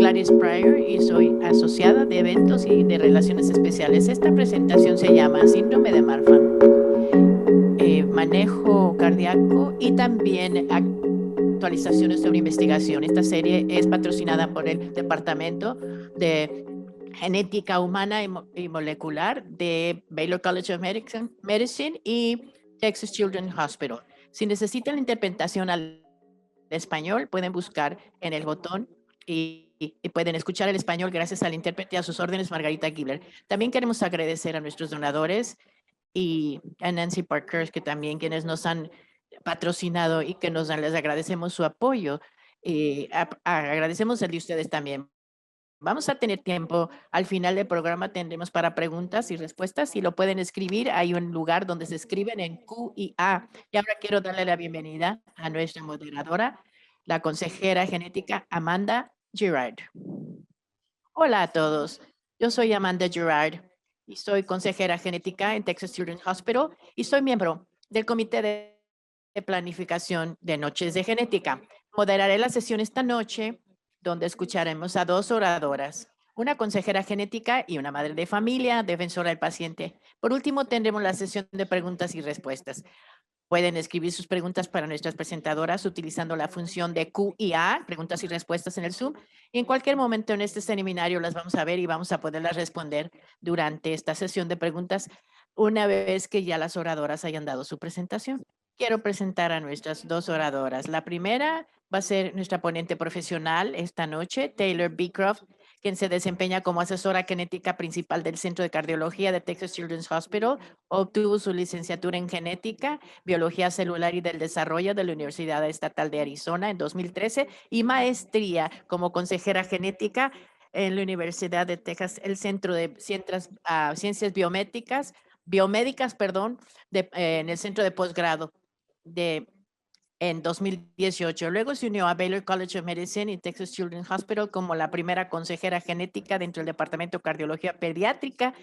Gladys Pryor y soy asociada de eventos y de relaciones especiales. Esta presentación se llama Síndrome de Marfan, manejo cardíaco y también actualizaciones sobre investigación. Esta serie es patrocinada por el Departamento de Genética Humana y Molecular de Baylor College of Medicine y Texas Children's Hospital. Si necesitan la interpretación al español, pueden buscar en el botón y pueden escuchar el español gracias al intérprete. A sus órdenes, Margarita Gibler. También queremos agradecer a nuestros donadores y a Nancy Parker, que también quienes nos han patrocinado y que les agradecemos su apoyo. Agradecemos el de ustedes también. Vamos a tener tiempo. Al final del programa tendremos para preguntas y respuestas. Si lo pueden escribir, hay un lugar donde se escriben en Q y A. Y ahora quiero darle la bienvenida a nuestra moderadora, la consejera genética Amanda Girard. Hola a todos. Yo soy Amanda Girard y soy consejera genética en Texas Children's Hospital y soy miembro del Comité de Planificación de Noches de Genética. Moderaré la sesión esta noche, donde escucharemos a dos oradoras, una consejera genética y una madre de familia, defensora del paciente. Por último, tendremos la sesión de preguntas y respuestas. Pueden escribir sus preguntas para nuestras presentadoras utilizando la función de Q y A, preguntas y respuestas en el Zoom. Y en cualquier momento en este seminario las vamos a ver y vamos a poderlas responder durante esta sesión de preguntas una vez que ya las oradoras hayan dado su presentación. Quiero presentar a nuestras dos oradoras. La primera va a ser nuestra ponente profesional esta noche, Taylor Beecroft, quien se desempeña como asesora genética principal del Centro de Cardiología de Texas Children's Hospital. Obtuvo su licenciatura en genética, biología celular y del desarrollo de la Universidad Estatal de Arizona en 2013 y maestría como consejera genética en la Universidad de Texas, el Centro de Ciencias Biomédicas, en el Centro de Posgrado de en 2018. Luego se unió a Baylor College of Medicine y Texas Children's Hospital como la primera consejera genética dentro del Departamento de Cardiología Pediátrica,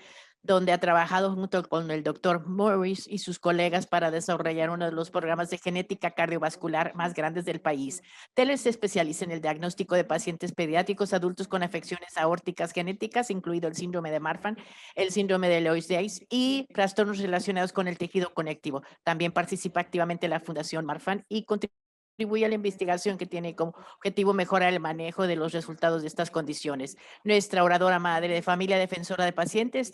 donde ha trabajado junto con el doctor Morris y sus colegas para desarrollar uno de los programas de genética cardiovascular más grandes del país. Taylor se especializa en el diagnóstico de pacientes pediátricos adultos con afecciones aórticas genéticas, incluido el síndrome de Marfan, el síndrome de Loeys-Dietz y trastornos relacionados con el tejido conectivo. También participa activamente en la Fundación Marfan y contribuye a la investigación que tiene como objetivo mejorar el manejo de los resultados de estas condiciones. Nuestra oradora madre de familia defensora de pacientes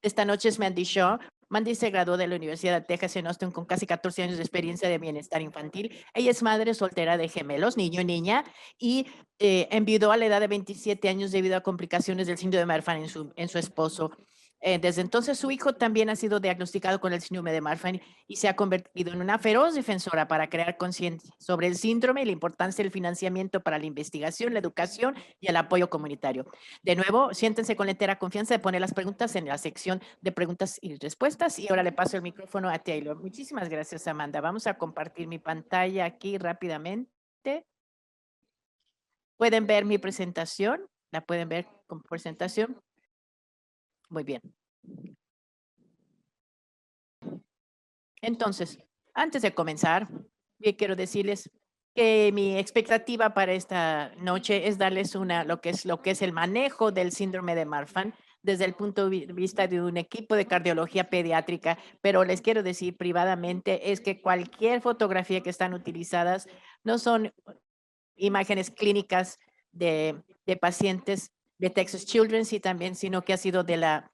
esta noche es Mandy Shaw. Mandy se graduó de la Universidad de Texas en Austin con casi 14 años de experiencia de bienestar infantil. Ella es madre soltera de gemelos, niño y niña, y enviudó a la edad de 27 años debido a complicaciones del síndrome de Marfan en su esposo. Desde entonces, su hijo también ha sido diagnosticado con el síndrome de Marfan y se ha convertido en una feroz defensora para crear conciencia sobre el síndrome y la importancia del financiamiento para la investigación, la educación y el apoyo comunitario. De nuevo, siéntense con la entera confianza de poner las preguntas en la sección de preguntas y respuestas. Y ahora le paso el micrófono a Taylor. Muchísimas gracias, Amanda. Vamos a compartir mi pantalla aquí rápidamente. ¿Pueden ver mi presentación? ¿La pueden ver con presentación? Muy bien. Entonces, antes de comenzar, yo quiero decirles que mi expectativa para esta noche es darles lo que es el manejo del síndrome de Marfan desde el punto de vista de un equipo de cardiología pediátrica, pero les quiero decir privadamente es que cualquier fotografía que están utilizadas no son imágenes clínicas de pacientes de Texas Children's y también, sino que ha sido de la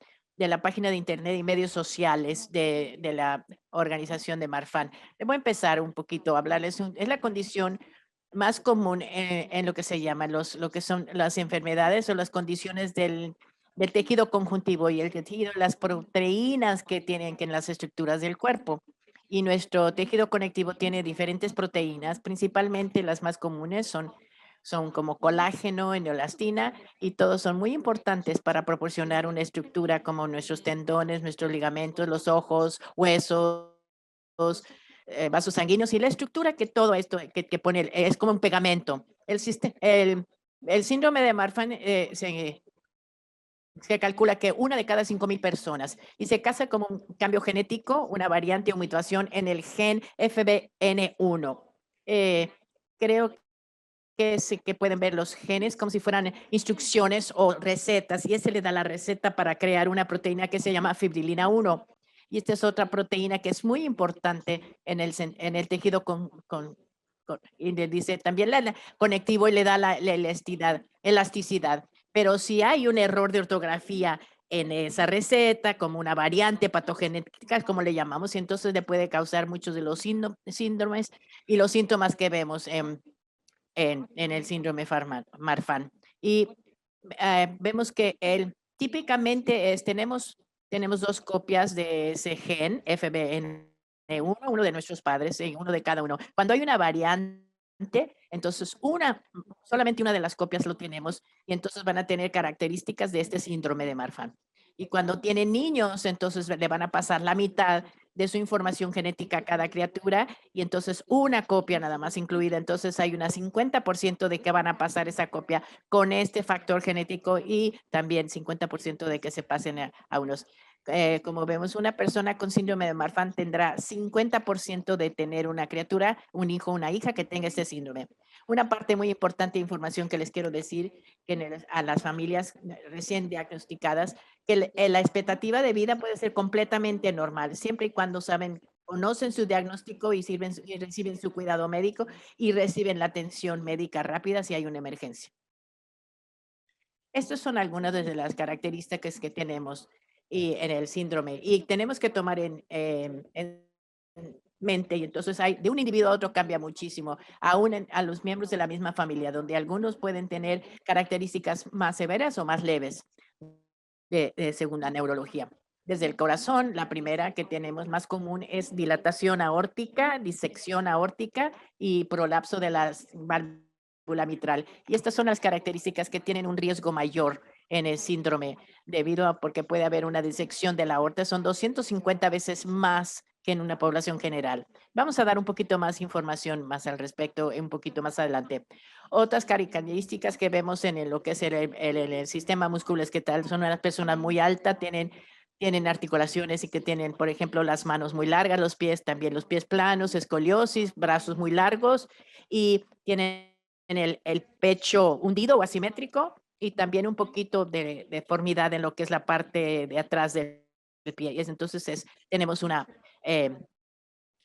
página de internet y medios sociales de la organización de Marfan. Le voy a empezar un poquito a hablarles. Es la condición más común en lo que se llama lo que son las enfermedades o las condiciones del tejido conjuntivo y el tejido, las proteínas que tienen que en las estructuras del cuerpo. Y nuestro tejido conectivo tiene diferentes proteínas, principalmente las más comunes son como colágeno, eneolastina, y todos son muy importantes para proporcionar una estructura como nuestros tendones, nuestros ligamentos, los ojos, huesos, vasos sanguíneos y la estructura que todo esto que pone, es como un pegamento. El síndrome de Marfan se calcula que una de cada 5,000 personas y se casa como un cambio genético, una variante o mutación en el gen FBN1. Creo que pueden ver los genes como si fueran instrucciones o recetas, y ese le da la receta para crear una proteína que se llama fibrilina 1. Y esta es otra proteína que es muy importante en el tejido y le dice también la conectivo y le da la elasticidad. Pero si hay un error de ortografía en esa receta, como una variante patogenética, como le llamamos, y entonces le puede causar muchos de los síndromes y los síntomas que vemos en el síndrome Marfan. Y vemos que típicamente tenemos dos copias de ese gen, FBN1, uno de nuestros padres y uno de cada uno. Cuando hay una variante, entonces solamente una de las copias lo tenemos y entonces van a tener características de este síndrome de Marfan. Y cuando tienen niños, entonces le van a pasar la mitad de su información genética a cada criatura y entonces una copia nada más incluida. Entonces hay una 50% de que van a pasar esa copia con este factor genético y también 50% de que se pasen a unos. Como vemos, una persona con síndrome de Marfan tendrá 50% de tener una criatura, un hijo, una hija que tenga este síndrome. Una parte muy importante de información que les quiero decir a las familias recién diagnosticadas, que la expectativa de vida puede ser completamente normal, siempre y cuando conocen su diagnóstico y reciben su cuidado médico y reciben la atención médica rápida si hay una emergencia. Estas son algunas de las características que tenemos en el síndrome y tenemos que tomar en mente. Y entonces de un individuo a otro cambia muchísimo, aún a los miembros de la misma familia, donde algunos pueden tener características más severas o más leves según la neurología. Desde el corazón, la primera que tenemos más común es dilatación aórtica, disección aórtica y prolapso de la válvula mitral. Y estas son las características que tienen un riesgo mayor en el síndrome, porque puede haber una disección de la aorta, son 250 veces más que en una población general. Vamos a dar un poquito más información más al respecto un poquito más adelante. Otras características que vemos en lo que es el sistema musculoesquetal son unas personas muy altas, tienen articulaciones y que tienen, por ejemplo, las manos muy largas, los pies también, los pies planos, escoliosis, brazos muy largos y tienen el pecho hundido o asimétrico y también un poquito de deformidad en lo que es la parte de atrás del pie. Y entonces tenemos una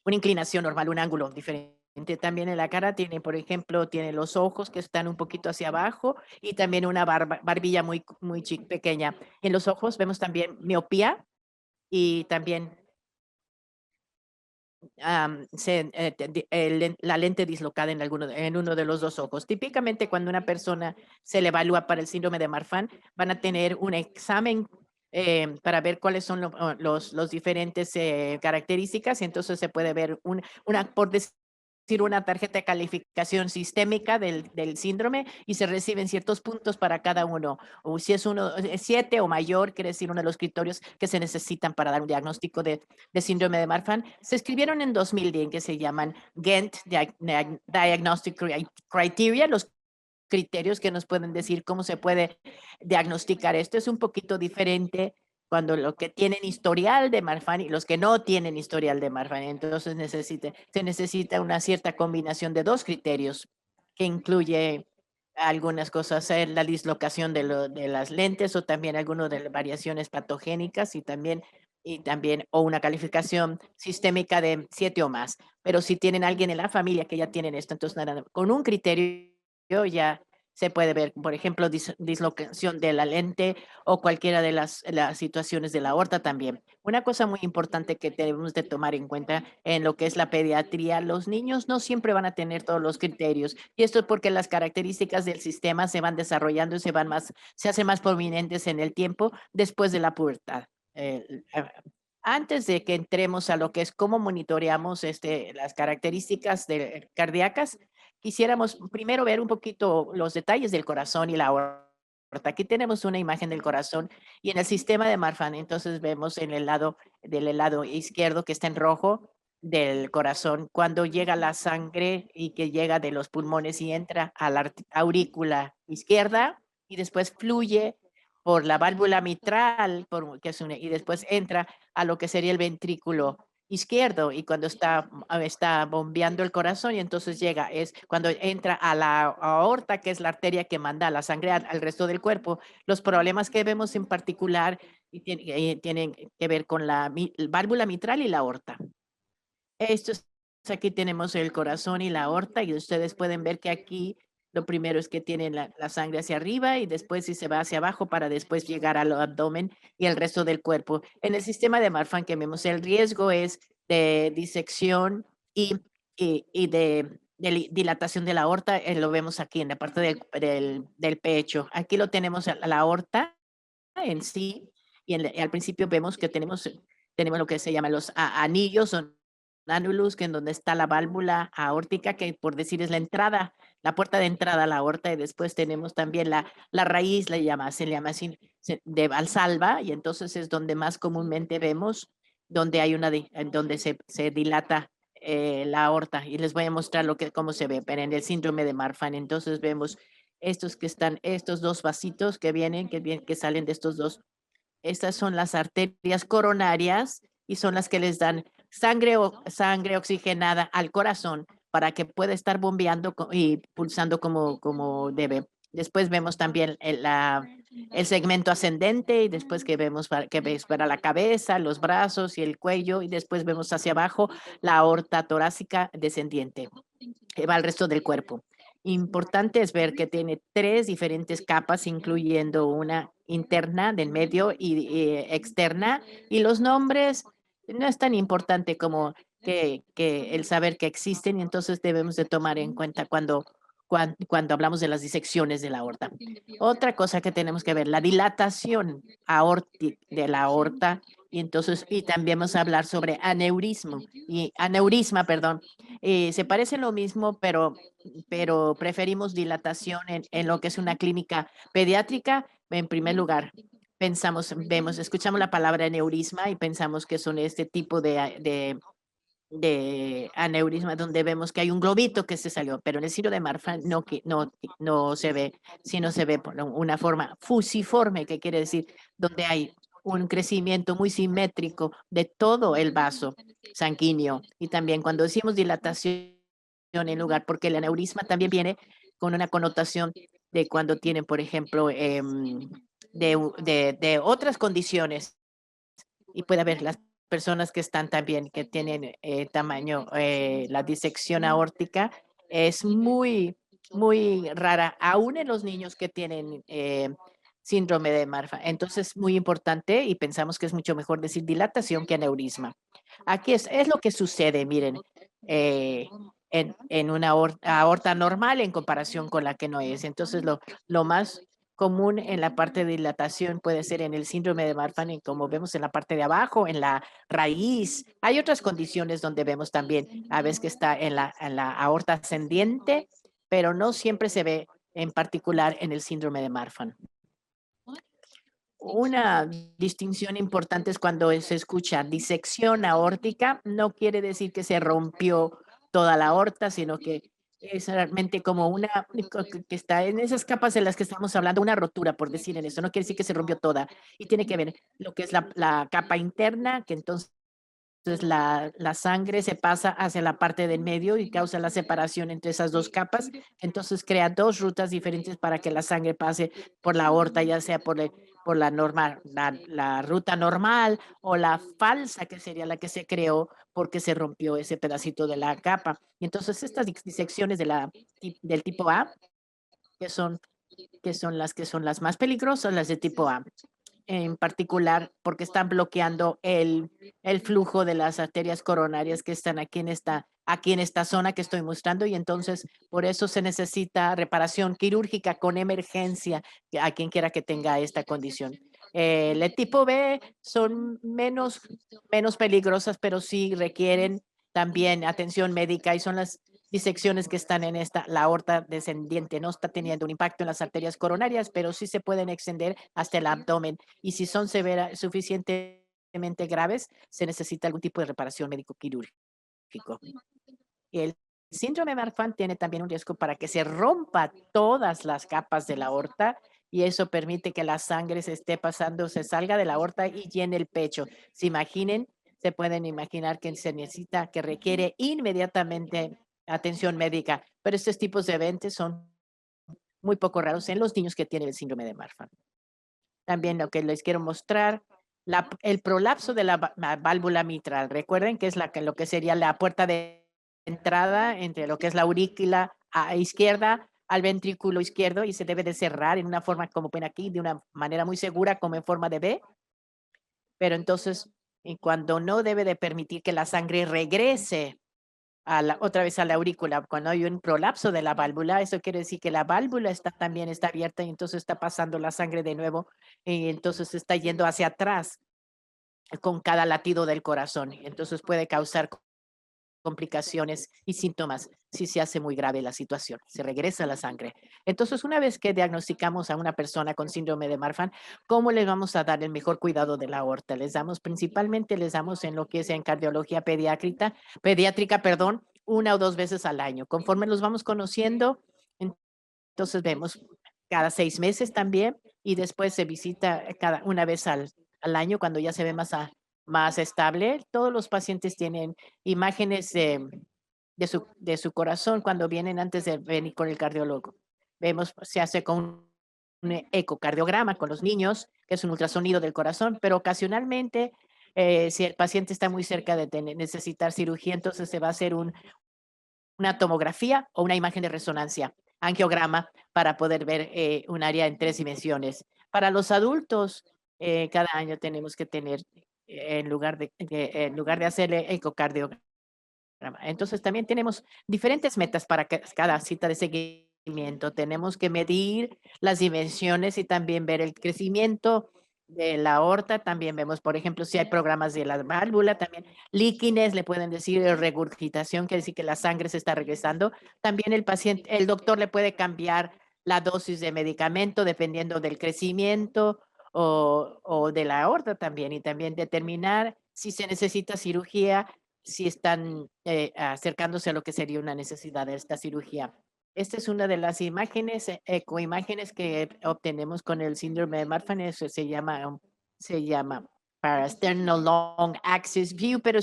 inclinación normal, un ángulo diferente. También en la cara por ejemplo, tiene los ojos que están un poquito hacia abajo y también una barbilla muy pequeña. En los ojos vemos también miopía y también la lente dislocada en uno de los dos ojos. Típicamente, cuando una persona se le evalúa para el síndrome de Marfan, van a tener un examen para ver cuáles son los diferentes características y entonces se puede ver por decir una tarjeta de calificación sistémica del síndrome y se reciben ciertos puntos para cada uno. O si es 7 o mayor, quiere decir uno de los criterios que se necesitan para dar un diagnóstico de síndrome de Marfan. Se escribieron en 2010 que se llaman Ghent Diagnostic Criteria, los criterios que nos pueden decir cómo se puede diagnosticar esto. Es un poquito diferente cuando los que tienen historial de Marfan y los que no tienen historial de Marfan. Entonces se necesita una cierta combinación de dos criterios que incluye algunas cosas, la dislocación de las lentes o también algunas de las variaciones patogénicas y también o una calificación sistémica de 7 o más. Pero si tienen alguien en la familia que ya tienen esto, entonces con un criterio ya se puede ver, por ejemplo, dislocación de la lente o cualquiera de las situaciones de la aorta también. Una cosa muy importante que debemos de tomar en cuenta en lo que es la pediatría, los niños no siempre van a tener todos los criterios y esto es porque las características del sistema se van desarrollando y se hacen más prominentes en el tiempo después de la pubertad. Antes de que entremos a lo que es cómo monitoreamos las características cardíacas, quisiéramos primero ver un poquito los detalles del corazón y la aorta. Aquí tenemos una imagen del corazón y en el sistema de Marfan, entonces vemos del lado izquierdo que está en rojo del corazón, cuando llega la sangre y que llega de los pulmones y entra a la aurícula izquierda y después fluye por la válvula mitral, y después entra a lo que sería el ventrículo izquierdo y cuando está bombeando el corazón y entonces llega, es cuando entra a la aorta, que es la arteria que manda la sangre al resto del cuerpo. Los problemas que vemos en particular tienen que ver con la válvula mitral y la aorta. Esto es, aquí tenemos el corazón y la aorta y ustedes pueden ver que aquí lo primero es que tienen la sangre hacia arriba y después si se va hacia abajo para después llegar al abdomen y el resto del cuerpo. En el sistema de Marfan que vemos, el riesgo es de disección y de dilatación de la aorta, lo vemos aquí en la parte del pecho. Aquí lo tenemos a la aorta en sí y al principio vemos que tenemos lo que se llaman los anillos o annulus, que en donde está la válvula aórtica, que por decir es la entrada, la puerta de entrada a la aorta, y después tenemos también la raíz, se le llama así, de Valsalva, y entonces es donde más comúnmente vemos, donde hay donde se dilata la aorta, y les voy a mostrar cómo se ve, pero en el síndrome de Marfan, entonces vemos estos dos vasitos que salen de estos dos. Estas son las arterias coronarias y son las que les dan sangre oxigenada al corazón para que pueda estar bombeando y pulsando como debe. Después vemos también el segmento ascendente y después que ves para la cabeza, los brazos y el cuello y después vemos hacia abajo la aorta torácica descendiente que va al resto del cuerpo. Importante es ver que tiene 3 diferentes capas, incluyendo una interna del medio y externa, y los nombres no es tan importante como que el saber que existen, y entonces debemos de tomar en cuenta cuando hablamos de las disecciones de la aorta. Otra cosa que tenemos que ver, la dilatación de la aorta, y también vamos a hablar sobre aneurisma, perdón. Se parece lo mismo, pero preferimos dilatación en lo que es una clínica pediátrica. En primer lugar, escuchamos la palabra aneurisma y pensamos que son este tipo de aneurisma donde vemos que hay un globito que se salió, pero en el síndrome de Marfan no se ve, sino se ve por una forma fusiforme, que quiere decir donde hay un crecimiento muy simétrico de todo el vaso sanguíneo. Y también cuando decimos dilatación en lugar, porque el aneurisma también viene con una connotación de cuando tienen, por ejemplo, de otras condiciones y puede haber las personas que están también, que tienen tamaño, la disección aórtica es muy rara, aún en los niños que tienen síndrome de Marfan. Entonces, muy importante y pensamos que es mucho mejor decir dilatación que aneurisma. Aquí es lo que sucede, miren, eh, en una aorta normal en comparación con la que no es. Entonces, lo más común en la parte de dilatación puede ser en el síndrome de Marfan, como vemos en la parte de abajo, en la raíz. Hay otras condiciones donde vemos también a veces que está en la aorta ascendiente, pero no siempre se ve en particular en el síndrome de Marfan. Una distinción importante es cuando se escucha disección aórtica, no quiere decir que se rompió toda la aorta, sino que es realmente como que está en esas capas de las que estamos hablando, una rotura, por decir en eso, no quiere decir que se rompió toda. Y tiene que ver lo que es la capa interna, que entonces la sangre se pasa hacia la parte del medio y causa la separación entre esas dos capas. Entonces crea dos rutas diferentes para que la sangre pase por la aorta, ya sea por la normal, la ruta normal o la falsa, que sería la que se creó porque se rompió ese pedacito de la capa. Y entonces estas disecciones del tipo A, que son, que son las más peligrosas, las de tipo A en particular porque están bloqueando el flujo de las arterias coronarias que están aquí en esta zona que estoy mostrando y entonces por eso se necesita reparación quirúrgica con emergencia a quien quiera que tenga esta condición. El tipo B son menos peligrosas, pero sí requieren también atención médica y son las disecciones que están la aorta descendiente no está teniendo un impacto en las arterias coronarias, pero sí se pueden extender hasta el abdomen y si son suficientemente graves, se necesita algún tipo de reparación médico-quirúrgico. El síndrome de Marfan tiene también un riesgo para que se rompa todas las capas de la aorta y eso permite que la sangre se esté pasando, se salga de la aorta y llene el pecho. se pueden imaginar que se necesita, que requiere inmediatamente atención médica. Pero estos tipos de eventos son muy poco raros en los niños que tienen el síndrome de Marfan. También lo que les quiero mostrar, el prolapso de la válvula mitral. Recuerden que es lo que sería la puerta de entrada entre lo que es la aurícula izquierda al ventrículo izquierdo y se debe de cerrar en una forma como ven aquí, de una manera muy segura como en forma de B. Pero entonces, y cuando no debe de permitir que la sangre regrese otra vez a la aurícula, cuando hay un prolapso de la válvula, eso quiere decir que la válvula también está abierta y entonces está pasando la sangre de nuevo y entonces está yendo hacia atrás con cada latido del corazón. Entonces puede causar complicaciones y síntomas si se hace muy grave la situación, se regresa la sangre. Entonces, una vez que diagnosticamos a una persona con síndrome de Marfan, ¿cómo le vamos a dar el mejor cuidado de la aorta? Principalmente les damos en lo que es en cardiología pediátrica, perdón, 1 o 2 veces al año. Conforme los vamos conociendo, entonces vemos cada 6 meses también y después se visita cada una vez al año cuando ya se ve más estable. Todos los pacientes tienen imágenes de su corazón cuando vienen antes de venir con el cardiólogo. Se hace con un ecocardiograma con los niños, que es un ultrasonido del corazón, pero ocasionalmente, si el paciente está muy cerca de necesitar cirugía, entonces se va a hacer una tomografía o una imagen de resonancia, angiograma, para poder ver un área en 3 dimensiones. Para los adultos, cada año tenemos que tener, en lugar de hacerle ecocardiograma. Entonces, también tenemos diferentes metas para cada cita de seguimiento. Tenemos que medir las dimensiones y también ver el crecimiento de la aorta. También vemos, por ejemplo, si hay programas de la válvula, también líquines, le pueden decir regurgitación, quiere decir que la sangre se está regresando. También el doctor le puede cambiar la dosis de medicamento dependiendo del crecimiento o de la aorta también, y también determinar si se necesita cirugía, si están acercándose a lo que sería una necesidad de esta cirugía. Esta es una de las imágenes, ecoimágenes que obtenemos con el síndrome de Marfan. Eso se llama Parasternal Long Axis View, pero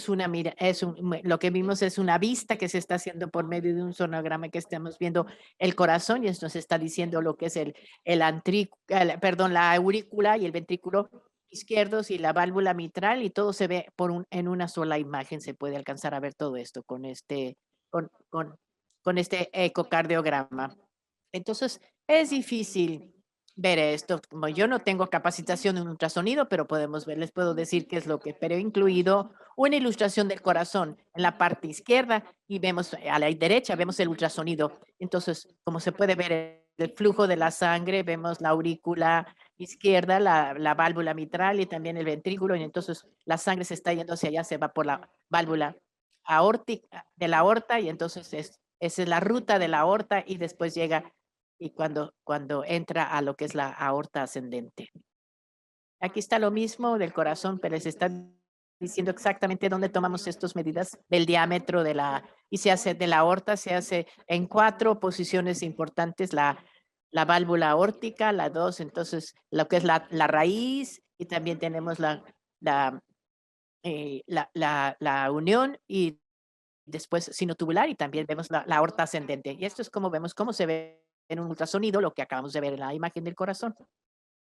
lo que vimos es una vista que se está haciendo por medio de un sonograma que estamos viendo el corazón y esto nos está diciendo lo que es la aurícula y el ventrículo izquierdos y la válvula mitral y todo se ve en una sola imagen. Se puede alcanzar a ver todo esto con este ecocardiograma. Entonces, es difícil ver esto. Como yo no tengo capacitación en ultrasonido, pero les puedo decir qué es lo que, pero he incluido una ilustración del corazón en la parte izquierda y vemos a la derecha, vemos el ultrasonido. Entonces, como se puede ver el flujo de la sangre, vemos la aurícula izquierda, la válvula mitral y también el ventrículo, y entonces la sangre se está yendo hacia allá, se va por la válvula aórtica de la aorta, y entonces esa es la ruta de la aorta, y después llega y cuando entra a lo que es la aorta ascendente. Aquí está lo mismo del corazón, pero les está diciendo exactamente dónde tomamos estas medidas del diámetro y se hace de la aorta, se hace en 4 posiciones importantes, la válvula aórtica, la 2, entonces lo que es la raíz, y también tenemos la, la unión, y después sinotubular, y también vemos la aorta ascendente. Y esto es como vemos cómo se ve en un ultrasonido, lo que acabamos de ver en la imagen del corazón.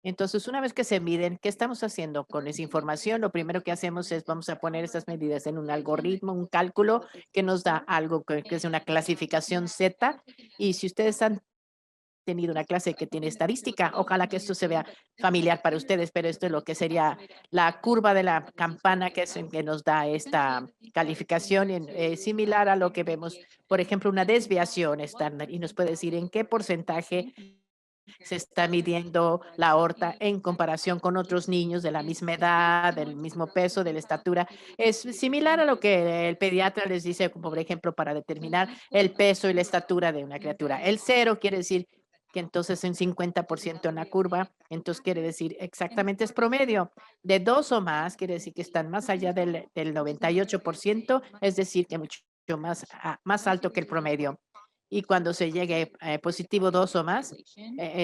Entonces, una vez que se miden, ¿qué estamos haciendo con esa información? Lo primero que hacemos es vamos a poner estas medidas en un algoritmo, un cálculo que nos da algo que es una clasificación Z. Y si ustedes han tenido una clase que tiene estadística, ojalá que esto se vea familiar para ustedes, pero esto es lo que sería la curva de la campana, que es en que nos da esta calificación, similar a lo que vemos, por ejemplo, una desviación estándar, y nos puede decir en qué porcentaje se está midiendo la aorta en comparación con otros niños de la misma edad, del mismo peso, de la estatura. Es similar a lo que el pediatra les dice, como por ejemplo, para determinar el peso y la estatura de una criatura. El 0 quiere decir que entonces un 50% en la curva, entonces quiere decir exactamente es promedio. De 2 o más, quiere decir que están más allá del 98%, es decir, que mucho más alto que el promedio. y cuando se llegue positivo 2 o más,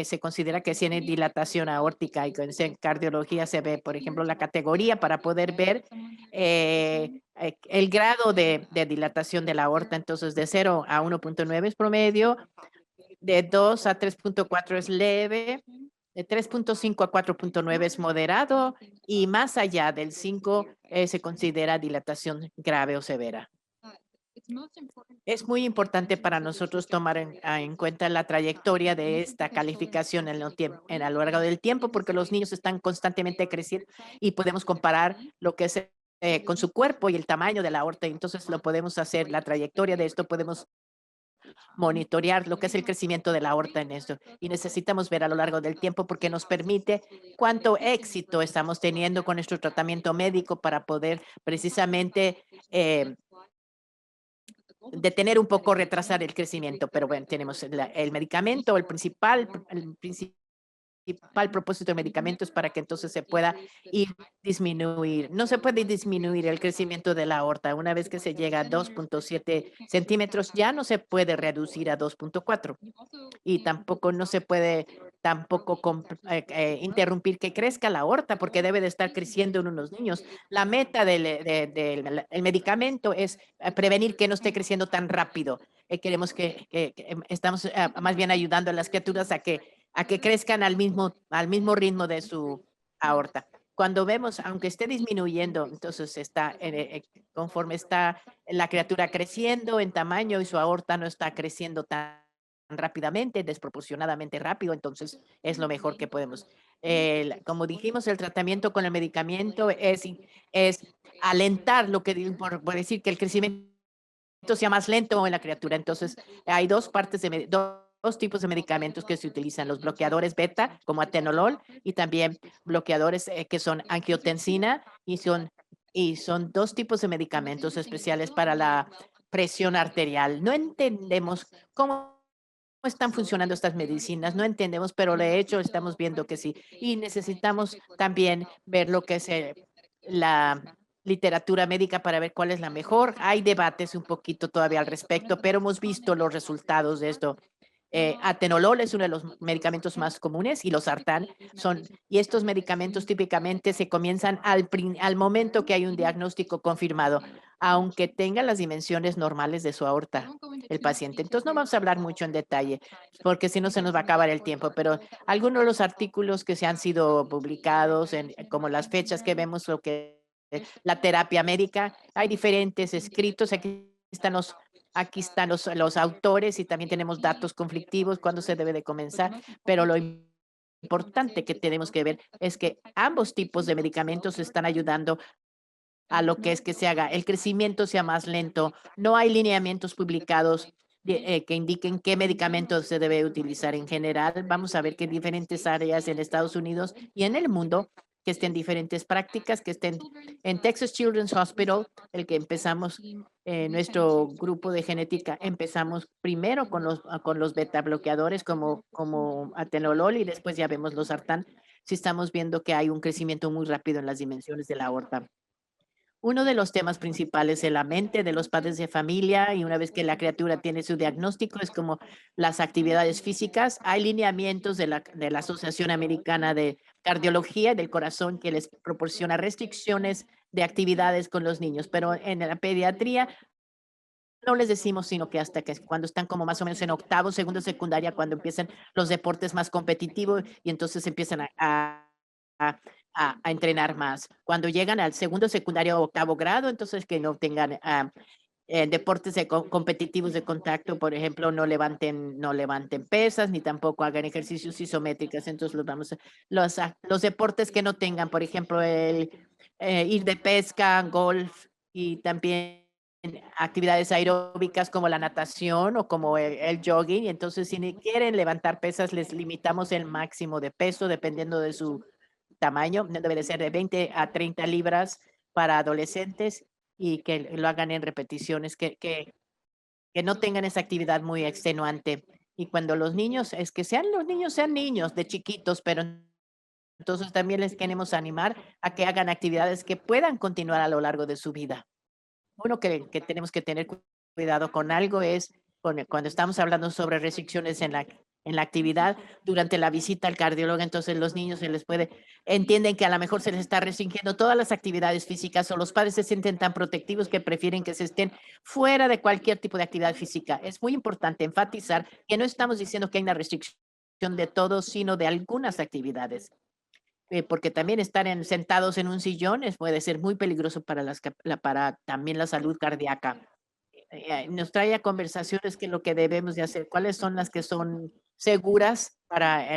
se considera que tiene dilatación aórtica y en cardiología se ve, por ejemplo, la categoría para poder ver el grado de dilatación de la aorta. Entonces, de 0 a 1.9 es promedio, de 2 a 3.4 es leve, de 3.5 a 4.9 es moderado y más allá del 5 se considera dilatación grave o severa. Es muy importante para nosotros tomar en cuenta la trayectoria de esta calificación a lo largo del tiempo, porque los niños están constantemente creciendo y podemos comparar lo que es con su cuerpo y el tamaño de la aorta. Entonces lo podemos hacer, la trayectoria de esto, podemos monitorear lo que es el crecimiento de la aorta en esto. Y necesitamos ver a lo largo del tiempo porque nos permite cuánto éxito estamos teniendo con nuestro tratamiento médico para poder precisamente detener un poco, retrasar el crecimiento. Pero bueno, tenemos el medicamento, el principal propósito del medicamento es para que entonces se pueda ir disminuir. No se puede disminuir el crecimiento de la aorta. Una vez que se llega a 2.7 centímetros, ya no se puede reducir a 2.4 y tampoco no se puede interrumpir que crezca la aorta porque debe de estar creciendo en unos niños. La meta del el medicamento es prevenir que no esté creciendo tan rápido. Queremos estamos más bien ayudando a las criaturas a que crezcan al mismo ritmo de su aorta. Cuando vemos, aunque esté disminuyendo, entonces conforme está la criatura creciendo en tamaño y su aorta no está creciendo tan rápidamente, desproporcionadamente rápido, entonces es lo mejor que podemos. Como dijimos, el tratamiento con el medicamento es alentar por decir que el crecimiento sea más lento en la criatura. Entonces, hay dos tipos de medicamentos que se utilizan, los bloqueadores beta, como atenolol, y también bloqueadores que son angiotensina, y son dos tipos de medicamentos especiales para la presión arterial. No entendemos cómo están funcionando estas medicinas, no entendemos, pero de hecho estamos viendo que sí. Y necesitamos también ver lo que es la literatura médica para ver cuál es la mejor. Hay debates un poquito todavía al respecto, pero hemos visto los resultados de esto. Atenolol es uno de los medicamentos más comunes y los sartán y estos medicamentos típicamente se comienzan al momento que hay un diagnóstico confirmado, aunque tenga las dimensiones normales de su aorta el paciente. Entonces no vamos a hablar mucho en detalle porque si no se nos va a acabar el tiempo, pero algunos de los artículos que se han sido publicados, como las fechas que vemos, lo que la terapia médica, hay diferentes escritos, aquí están los autores y también tenemos datos conflictivos cuando se debe de comenzar, pero lo importante que tenemos que ver es que ambos tipos de medicamentos están ayudando a lo que es que se haga, el crecimiento sea más lento. No hay lineamientos publicados que indiquen qué medicamentos se debe utilizar en general. Vamos a ver que en diferentes áreas en Estados Unidos y en el mundo que estén diferentes prácticas, que estén en Texas Children's Hospital, el que empezamos, nuestro grupo de genética, empezamos primero con los beta bloqueadores como atenolol y después ya vemos los sartán. Si estamos viendo que hay un crecimiento muy rápido en las dimensiones de la aorta. Uno de los temas principales en la mente de los padres de familia y una vez que la criatura tiene su diagnóstico es como las actividades físicas. Hay lineamientos de la Asociación Americana de Cardiología y del Corazón que les proporciona restricciones de actividades con los niños, pero en la pediatría no les decimos, sino que hasta que cuando están como más o menos en octavo, segundo, secundaria, cuando empiezan los deportes más competitivos y entonces empiezan a, a entrenar más. Cuando llegan al segundo, secundario o octavo grado, entonces que no tengan deportes competitivos de contacto, por ejemplo, no levanten pesas, ni tampoco hagan ejercicios isométricos. Entonces los deportes que no tengan, por ejemplo, el ir de pesca, golf y también actividades aeróbicas como la natación o como el jogging. Y entonces, si quieren levantar pesas, les limitamos el máximo de peso dependiendo de su tamaño. No debe de ser de 20 a 30 libras para adolescentes y que lo hagan en repeticiones, que no tengan esa actividad muy extenuante. Y cuando los niños sean niños de chiquitos, pero entonces también les queremos animar a que hagan actividades que puedan continuar a lo largo de su vida. Uno que tenemos que tener cuidado con algo es cuando estamos hablando sobre restricciones en la actividad durante la visita al cardiólogo, entonces los niños se les entienden que a lo mejor se les está restringiendo todas las actividades físicas o los padres se sienten tan protectivos que prefieren que se estén fuera de cualquier tipo de actividad física. Es muy importante enfatizar que no estamos diciendo que hay una restricción de todo, sino de algunas actividades. Porque también estar sentados en un sillón puede ser muy peligroso para, para también la salud cardíaca. Nos trae a conversaciones que lo que debemos de hacer, cuáles son las que son seguras para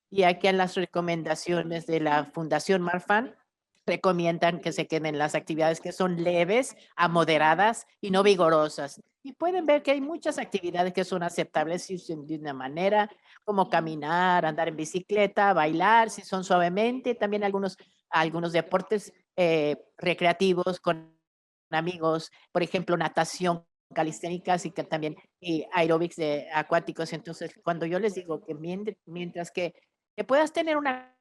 y aquí en las recomendaciones de la Fundación Marfan recomiendan que se queden las actividades que son leves a moderadas y no vigorosas. Y pueden ver que hay muchas actividades que son aceptables si son de una manera, como caminar, andar en bicicleta, bailar, si son suavemente, también algunos deportes recreativos con amigos, por ejemplo, natación calisténicas y que también y aeróbics acuáticos. Entonces, cuando yo les digo que mientras que puedas tener una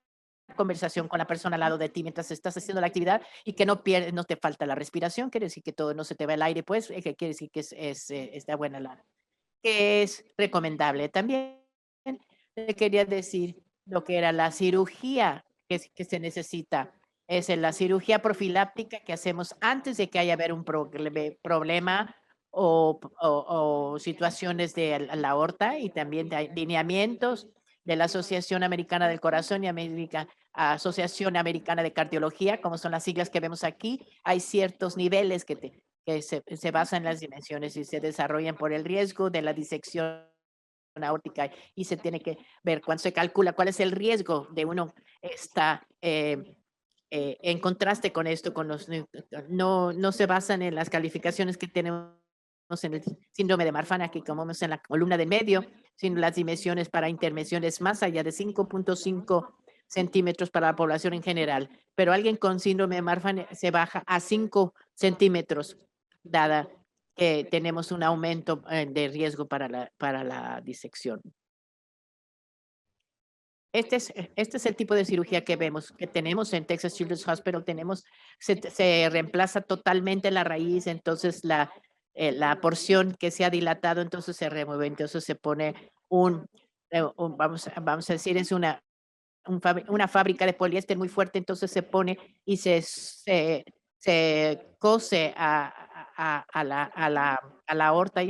conversación con la persona al lado de ti mientras estás haciendo la actividad y que no te falta la respiración, quiere decir que todo no se te va el aire, pues, que quiere decir que está buena que es recomendable. También le quería decir lo que era la cirugía que se necesita. Es la cirugía profiláctica que hacemos antes de que haya haber un problema o situaciones de la aorta y también de lineamientos de la Asociación Americana del Corazón y Asociación Americana de Cardiología, como son las siglas que vemos aquí. Hay ciertos niveles que se basan en las dimensiones y se desarrollan por el riesgo de la disección aórtica y se tiene que ver cuando se calcula cuál es el riesgo de uno está en contraste con esto, no se basan en las calificaciones que tenemos en el síndrome de Marfan, aquí como vemos en la columna de medio, sino las dimensiones para intervenciones más allá de 5.5 centímetros para la población en general. Pero alguien con síndrome de Marfan se baja a 5 centímetros, dada que tenemos un aumento de riesgo para la disección. Este es el tipo de cirugía que tenemos en Texas Children's Hospital. Se reemplaza totalmente la raíz, entonces la porción que se ha dilatado, entonces se remueve, entonces se pone vamos a decir, es una fábrica de poliéster muy fuerte, entonces se pone y se cose a la aorta.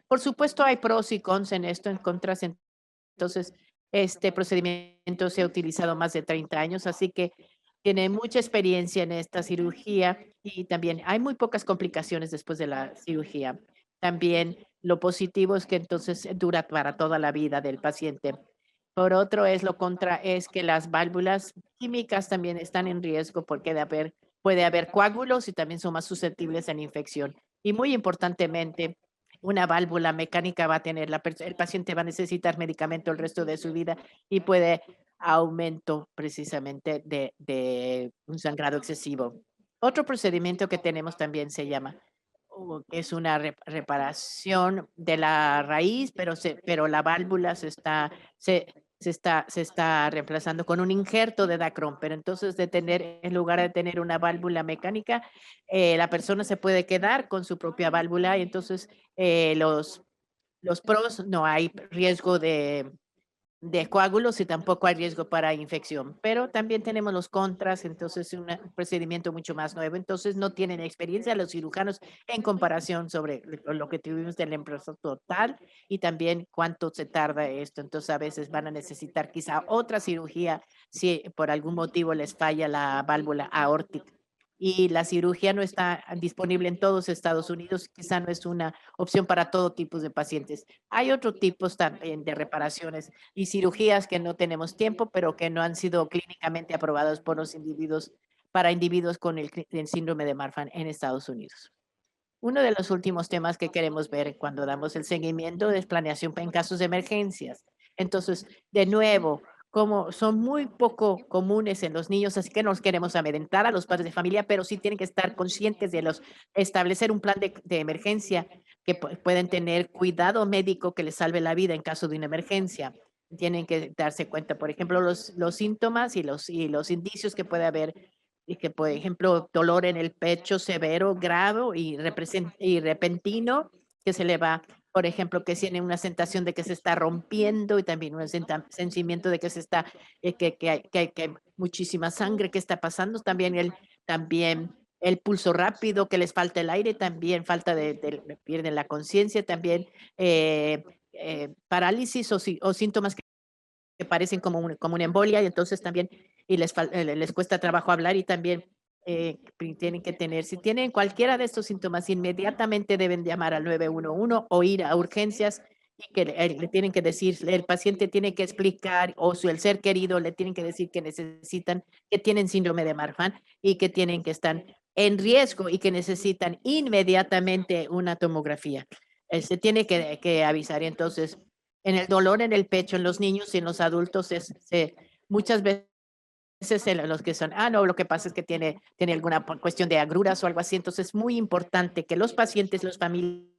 Por supuesto, hay pros y cons en esto, en contras. Entonces, este procedimiento se ha utilizado más de 30 años, así que tiene mucha experiencia en esta cirugía y también hay muy pocas complicaciones después de la cirugía. También lo positivo es que entonces dura para toda la vida del paciente. Por otro, es que las válvulas químicas también están en riesgo porque puede haber coágulos y también son más susceptibles a la infección. Y muy importantemente, una válvula mecánica va a tener, el paciente va a necesitar medicamento el resto de su vida y puede aumento precisamente de un sangrado excesivo. Otro procedimiento que tenemos también se llama, es una reparación de la raíz, pero la válvula se está reemplazando con un injerto de Dacron, pero entonces en lugar de tener una válvula mecánica, la persona se puede quedar con su propia válvula y entonces los pros, no hay riesgo de coágulos y tampoco hay riesgo para infección, pero también tenemos los contras, entonces un procedimiento mucho más nuevo, entonces no tienen experiencia los cirujanos en comparación sobre lo que tuvimos del empresa total y también cuánto se tarda esto, entonces a veces van a necesitar quizá otra cirugía si por algún motivo les falla la válvula aórtica y la cirugía no está disponible en todos Estados Unidos, quizá no es una opción para todo tipo de pacientes. Hay otros tipos también de reparaciones y cirugías que no tenemos tiempo, pero que no han sido clínicamente aprobados por los individuos para individuos con el síndrome de Marfan en Estados Unidos. Uno de los últimos temas que queremos ver cuando damos el seguimiento es planeación en casos de emergencias. Entonces, de nuevo, como son muy poco comunes en los niños, así que no los queremos amedrentar a los padres de familia, pero sí tienen que estar conscientes de establecer un plan de emergencia que pueden tener cuidado médico que les salve la vida en caso de una emergencia. Tienen que darse cuenta, por ejemplo, los síntomas y los indicios que puede haber y que, por ejemplo, dolor en el pecho severo, grave y repentino, que se le va por ejemplo, que tienen una sensación de que se está rompiendo y también un sentimiento de que se está, que hay muchísima sangre que está pasando, también el pulso rápido, que les falta el aire, también falta pierden la conciencia, también eh, parálisis o síntomas que parecen como una embolia y entonces también les cuesta trabajo hablar y también tienen que tener, si tienen cualquiera de estos síntomas, inmediatamente deben llamar al 911 o ir a urgencias y que le tienen que decir, el paciente tiene que explicar o el ser querido le tienen que decir que necesitan, que tienen síndrome de Marfan y que tienen que estar en riesgo y que necesitan inmediatamente una tomografía. Se tiene que avisar. Y entonces, en el dolor en el pecho, en los niños y en los adultos, muchas veces los que son, no, lo que pasa es que tiene alguna cuestión de agruras o algo así. Entonces, es muy importante que los pacientes, las familias,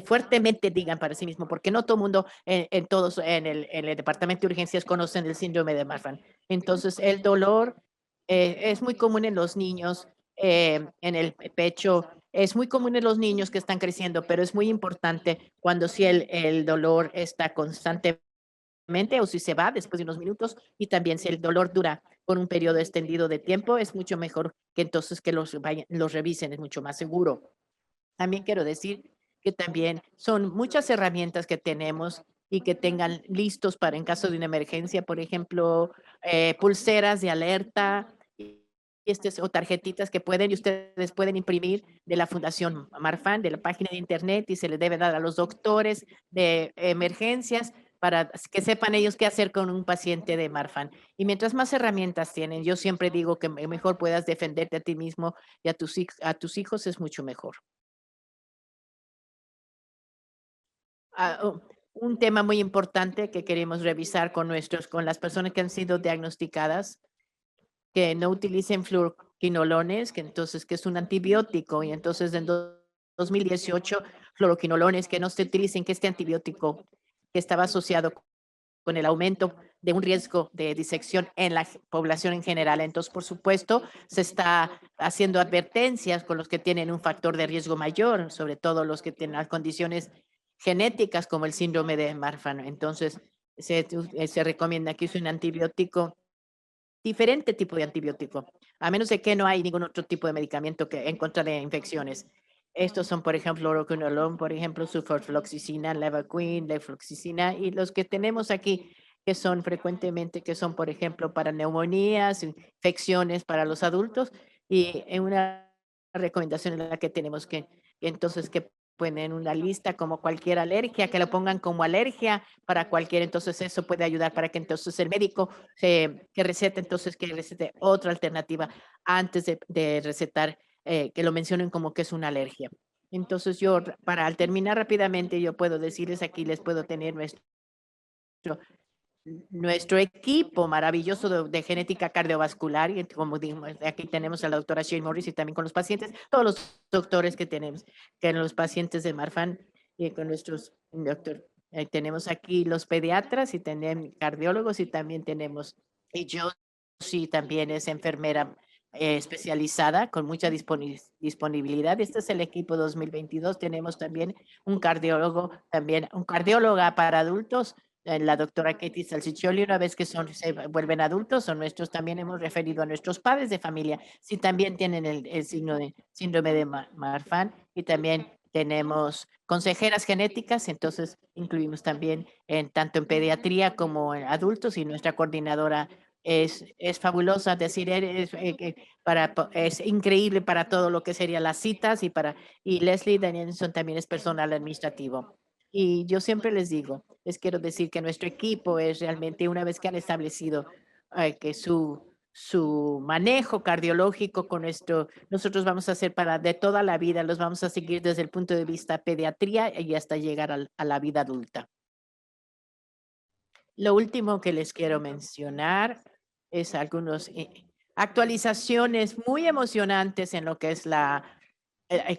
fuertemente digan para sí mismo, porque no todo el mundo en el departamento de urgencias conocen el síndrome de Marfan. Entonces, el dolor es muy común en los niños, en el pecho, es muy común en los niños que están creciendo, pero es muy importante cuando si el dolor está constantemente o si se va después de unos minutos y también si el dolor dura por un periodo extendido de tiempo, es mucho mejor que entonces que los revisen, es mucho más seguro. También quiero decir que también son muchas herramientas que tenemos y que tengan listos para en caso de una emergencia, por ejemplo, pulseras de alerta o tarjetitas que ustedes pueden imprimir de la Fundación Marfan, de la página de internet y se le debe dar a los doctores de emergencias para que sepan ellos qué hacer con un paciente de Marfan. Y mientras más herramientas tienen, yo siempre digo que mejor puedas defenderte a ti mismo y a tus hijos es mucho mejor. Un tema muy importante que queremos revisar con las personas que han sido diagnosticadas, que no utilicen fluoroquinolones, que es un antibiótico, y entonces en 2018 fluoroquinolones que no se utilicen, que este antibiótico que estaba asociado con el aumento de un riesgo de disección en la población en general. Entonces, por supuesto, se está haciendo advertencias con los que tienen un factor de riesgo mayor, sobre todo los que tienen las condiciones genéticas como el síndrome de Marfan. Entonces, se recomienda que use un antibiótico, diferente tipo de antibiótico, a menos de que no hay ningún otro tipo de medicamento que en contra de infecciones. Estos son, por ejemplo, fluoroquinolone, por ejemplo, sulfadoxina, levaquin, lefluoxacina, y los que tenemos aquí, que son frecuentemente, que son, por ejemplo, para neumonías, infecciones para los adultos, y en una recomendación en la que tenemos que ponen una lista como cualquier alergia, que lo pongan como alergia para cualquier, entonces eso puede ayudar para que entonces el médico que recete otra alternativa antes de recetar, que lo mencionen como que es una alergia. Entonces yo, para terminar rápidamente, yo puedo decirles aquí, les puedo tener nuestro equipo maravilloso de genética cardiovascular, y como dijimos, aquí tenemos a la doctora Shane Morris y también con los pacientes, todos los doctores que tenemos, que los pacientes de Marfan y con nuestros doctor, tenemos aquí los pediatras y tenemos cardiólogos y también tenemos, y yo sí también es enfermera especializada con mucha disponibilidad. Este es el equipo 2022. Tenemos también un cardiólogo, también un cardióloga para adultos, la doctora Katie Salsiccioli, una vez que se vuelven adultos, son nuestros, también hemos referido a nuestros padres de familia, si también tienen el signo de síndrome de Marfan, y también tenemos consejeras genéticas, entonces incluimos también tanto en pediatría como en adultos, y nuestra coordinadora es fabulosa, decir, es increíble para todo lo que serían las citas y Leslie Danielson también es personal administrativo. Y yo siempre les quiero decir que nuestro equipo es realmente, una vez que han establecido que su manejo cardiológico nosotros vamos a hacer para de toda la vida, los vamos a seguir desde el punto de vista pediatría y hasta llegar a la vida adulta. Lo último que les quiero mencionar es algunas actualizaciones muy emocionantes en lo que es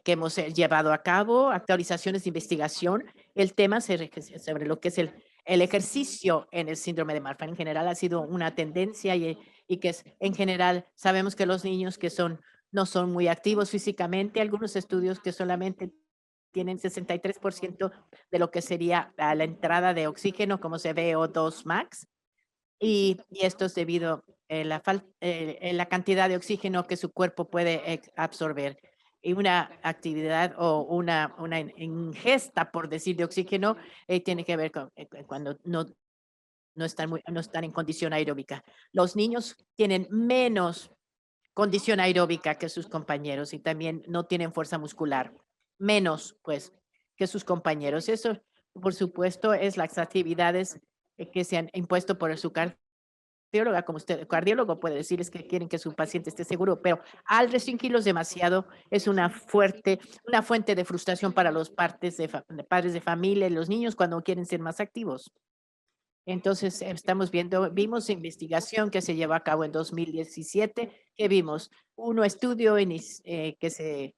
que hemos llevado a cabo, actualizaciones de investigación. El tema sobre lo que es el ejercicio en el síndrome de Marfan en general ha sido una tendencia y que en general sabemos que los niños no son muy activos físicamente, algunos estudios que solamente tienen 63% de lo que sería la entrada de oxígeno, como se ve O2 max, y esto es debido a la cantidad de oxígeno que su cuerpo puede absorber. Y una actividad o una ingesta, por decir, de oxígeno, tiene que ver con cuando no están en condición aeróbica. Los niños tienen menos condición aeróbica que sus compañeros y también no tienen fuerza muscular, menos pues que sus compañeros. Eso, por supuesto, es las actividades que se han impuesto por su cardióloga, como usted, cardiólogo puede decir, es que quieren que su paciente esté seguro, pero al restringirlos demasiado es una fuente de frustración para los de padres de familia y los niños cuando quieren ser más activos. Entonces, vimos investigación que se llevó a cabo en 2017, que vimos uno estudio que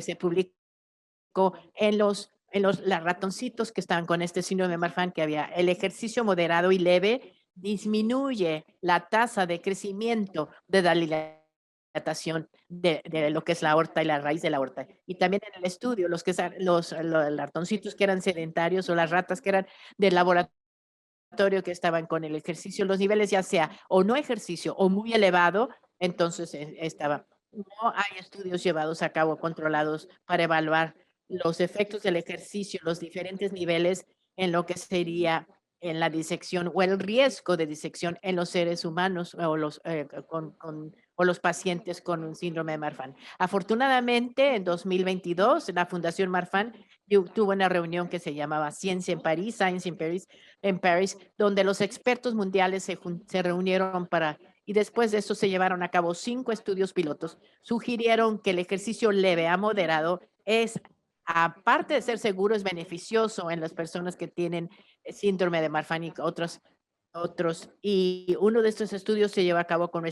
se publicó en los ratoncitos que estaban con este síndrome de Marfan, que había el ejercicio moderado y leve disminuye la tasa de crecimiento de la dilatación de lo que es la aorta y la raíz de la aorta. Y también en el estudio, los ratoncitos que eran sedentarios o las ratas que eran del laboratorio que estaban con el ejercicio, los niveles ya sea o no ejercicio o muy elevado, entonces estaba. No hay estudios llevados a cabo controlados para evaluar los efectos del ejercicio, los diferentes niveles en lo que sería en la disección o el riesgo de disección en los seres humanos o los pacientes con un síndrome de Marfan. Afortunadamente, en 2022, la Fundación Marfan tuvo una reunión que se llamaba Ciencia en París, Science in Paris, donde los expertos mundiales se reunieron y después de eso se llevaron a cabo 5 estudios pilotos. Sugirieron que el ejercicio leve a moderado aparte de ser seguro, es beneficioso en las personas que tienen síndrome de Marfan y otros. Y uno de estos estudios se lleva a cabo con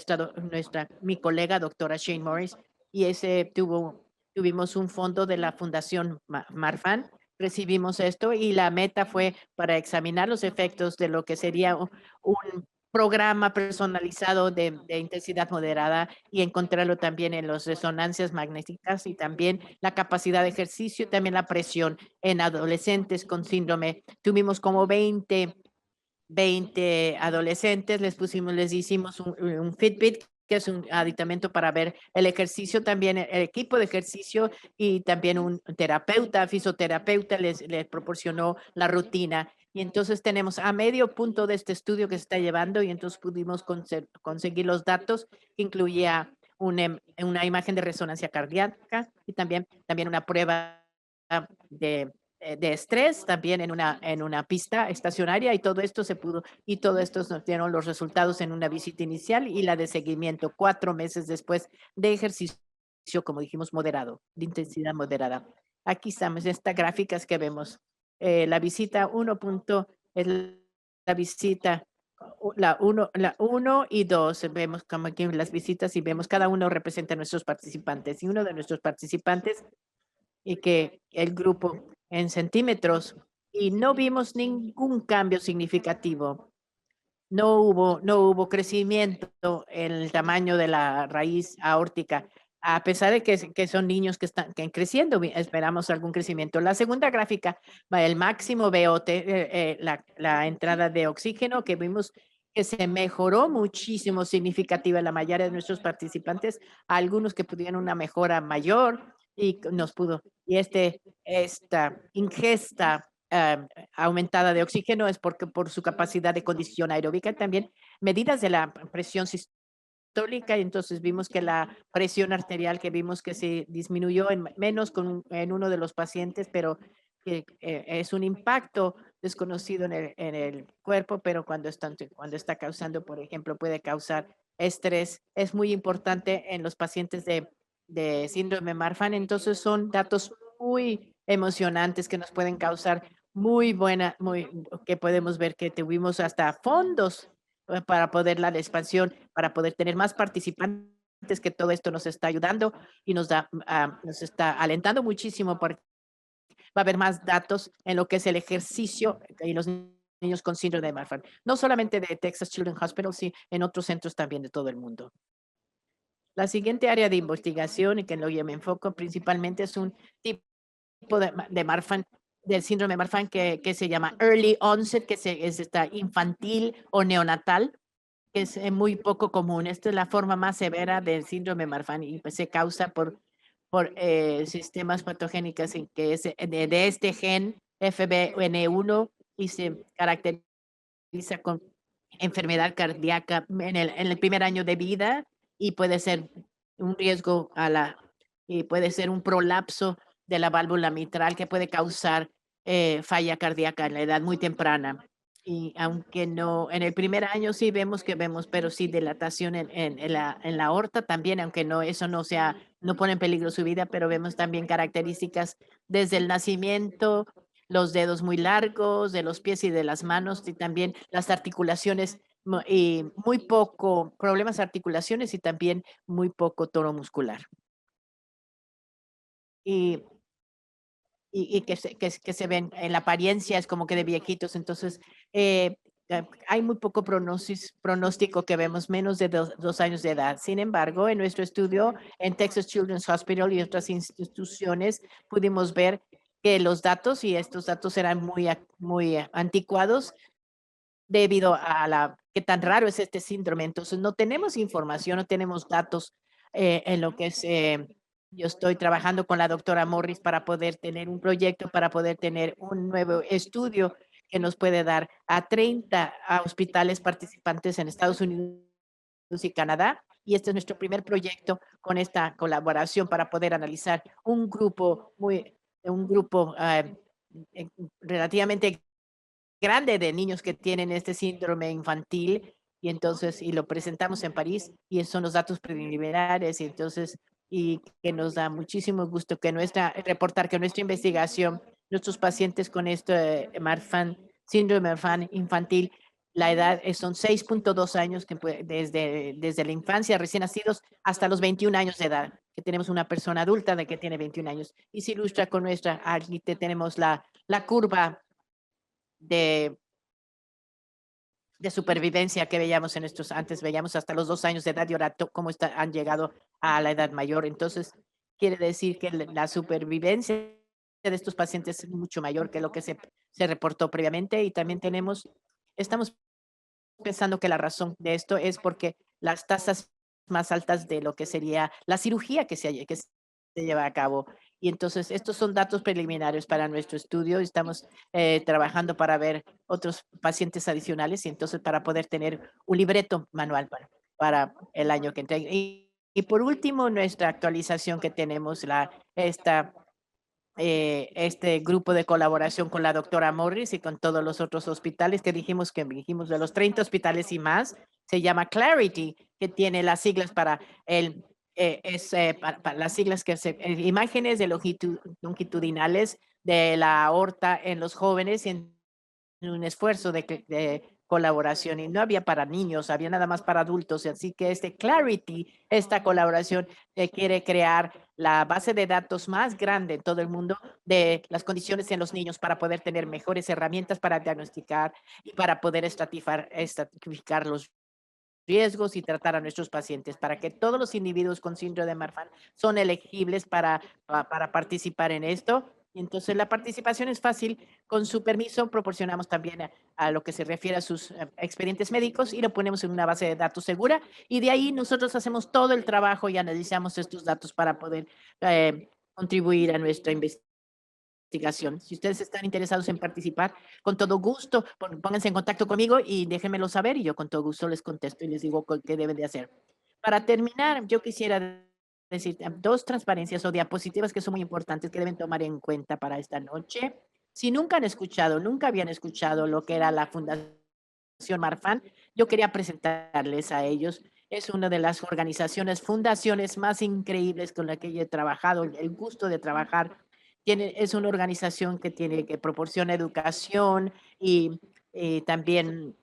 mi colega, doctora Shane Morris, y tuvimos un fondo de la Fundación Marfan. Recibimos esto y la meta fue para examinar los efectos de lo que sería un programa personalizado de intensidad moderada y encontrarlo también en las resonancias magnéticas y también la capacidad de ejercicio y también la presión en adolescentes con síndrome. Tuvimos como 20 adolescentes, les hicimos un Fitbit, que es un aditamento para ver el ejercicio, también el equipo de ejercicio y también un terapeuta, fisioterapeuta les proporcionó la rutina. Y entonces tenemos a medio punto de este estudio que se está llevando y entonces pudimos conseguir los datos que incluía una imagen de resonancia cardíaca y también una prueba de estrés también en una pista estacionaria y todo esto y todo esto nos dieron los resultados en una visita inicial y la de seguimiento 4 meses después de ejercicio, como dijimos, moderado, de intensidad moderada. Aquí estamos, estas gráficas que vemos. La visita 1 punto es la visita la 1 y 2, vemos como aquí las visitas y vemos cada uno representa a nuestros participantes y uno de nuestros participantes y que el grupo en centímetros y no vimos ningún cambio significativo. No hubo crecimiento en el tamaño de la raíz aórtica, a pesar de que son niños que están creciendo, esperamos algún crecimiento. La segunda gráfica, el máximo VO2, la entrada de oxígeno que vimos que se mejoró muchísimo significativa en la mayoría de nuestros participantes, algunos que pudieron una mejora mayor y esta ingesta aumentada de oxígeno es porque por su capacidad de condición aeróbica también medidas de la presión sistólica y entonces vimos que la presión arterial que vimos que se disminuyó en menos en uno de los pacientes, pero que es un impacto desconocido en el cuerpo, pero cuando está causando, por ejemplo, puede causar estrés. Es muy importante en los pacientes de síndrome Marfan, entonces son datos muy emocionantes que nos pueden causar que podemos ver que tuvimos hasta fondos para poder la expansión, para poder tener más participantes, que todo esto nos está ayudando y nos está alentando muchísimo porque va a haber más datos en lo que es el ejercicio y los niños con síndrome de Marfan, no solamente de Texas Children's Hospital, sí, en otros centros también de todo el mundo. La siguiente área de investigación y que en lo que me enfoco principalmente es un tipo de Marfan, del síndrome de Marfan que se llama early onset, es esta infantil o neonatal, que es muy poco común. Esta es la forma más severa del síndrome de Marfan y pues, se causa por sistemas patogénicos en que es de este gen FBN1 y se caracteriza con enfermedad cardíaca en el primer año de vida y puede ser un riesgo y puede ser un prolapso de la válvula mitral que puede causar falla cardíaca en la edad muy temprana. Y aunque no, en el primer año sí vemos, pero sí dilatación en la aorta también, aunque no, eso no pone en peligro su vida, pero vemos también características desde el nacimiento, los dedos muy largos de los pies y de las manos, y también las articulaciones, y muy poco problemas de articulaciones y también muy poco tono muscular. Y que se ven en la apariencia, es como que de viejitos. Entonces, hay muy poco pronóstico que vemos, menos de 2 años de edad. Sin embargo, en nuestro estudio en Texas Children's Hospital y otras instituciones, pudimos ver que los datos, y estos datos eran muy anticuados, debido a qué tan raro es este síndrome. Entonces, no tenemos información, no tenemos datos en lo que es, yo estoy trabajando con la doctora Morris para poder tener un proyecto, para poder tener un nuevo estudio que nos puede dar a 30 hospitales participantes en Estados Unidos y Canadá. Y este es nuestro primer proyecto con esta colaboración para poder analizar un grupo relativamente grande de niños que tienen este síndrome infantil, y entonces, y lo presentamos en París, y esos son los datos preliminares, y entonces, y que nos da muchísimo gusto que reportar que nuestra investigación, nuestros pacientes con este Marfan, síndrome Marfan infantil, la edad son 6.2 años, desde la infancia, recién nacidos, hasta los 21 años de edad, que tenemos una persona adulta de que tiene 21 años, y se ilustra con aquí tenemos la curva de supervivencia que veíamos antes veíamos hasta los 2 años de edad, y ahora cómo han llegado a la edad mayor. Entonces, quiere decir que la supervivencia de estos pacientes es mucho mayor que lo que se reportó previamente. Y también estamos pensando que la razón de esto es porque las tasas más altas de lo que sería la cirugía que se lleva a cabo. Y entonces, estos son datos preliminares para nuestro estudio. Estamos trabajando para ver otros pacientes adicionales y entonces para poder tener un libreto manual para el año que entra. Y por último, nuestra actualización que tenemos, este grupo de colaboración con la doctora Morris y con todos los otros hospitales dijimos de los 30 hospitales y más, se llama Clarity, que tiene las siglas para las siglas imágenes de longitudinales de la aorta en los jóvenes, y en un esfuerzo de colaboración, y no había para niños, había nada más para adultos. Así que Clarity, esta colaboración quiere crear la base de datos más grande en todo el mundo de las condiciones en los niños para poder tener mejores herramientas para diagnosticar y para poder estratificar los riesgos y tratar a nuestros pacientes, para que todos los individuos con síndrome de Marfan son elegibles para participar en esto. Y entonces la participación es fácil. Con su permiso, proporcionamos también a lo que se refiere a sus expedientes médicos, y lo ponemos en una base de datos segura. Y de ahí nosotros hacemos todo el trabajo y analizamos estos datos para poder contribuir a nuestra investigación. Si ustedes están interesados en participar, con todo gusto, pónganse en contacto conmigo y déjenmelo saber, y yo con todo gusto les contesto y les digo qué deben de hacer. Para terminar, yo quisiera decir dos transparencias o diapositivas que son muy importantes, que deben tomar en cuenta para esta noche. Si nunca habían escuchado lo que era la Fundación Marfan, yo quería presentarles a ellos. Es una de las fundaciones más increíbles con la que yo he trabajado, el gusto de trabajar. Es una organización que proporciona educación y también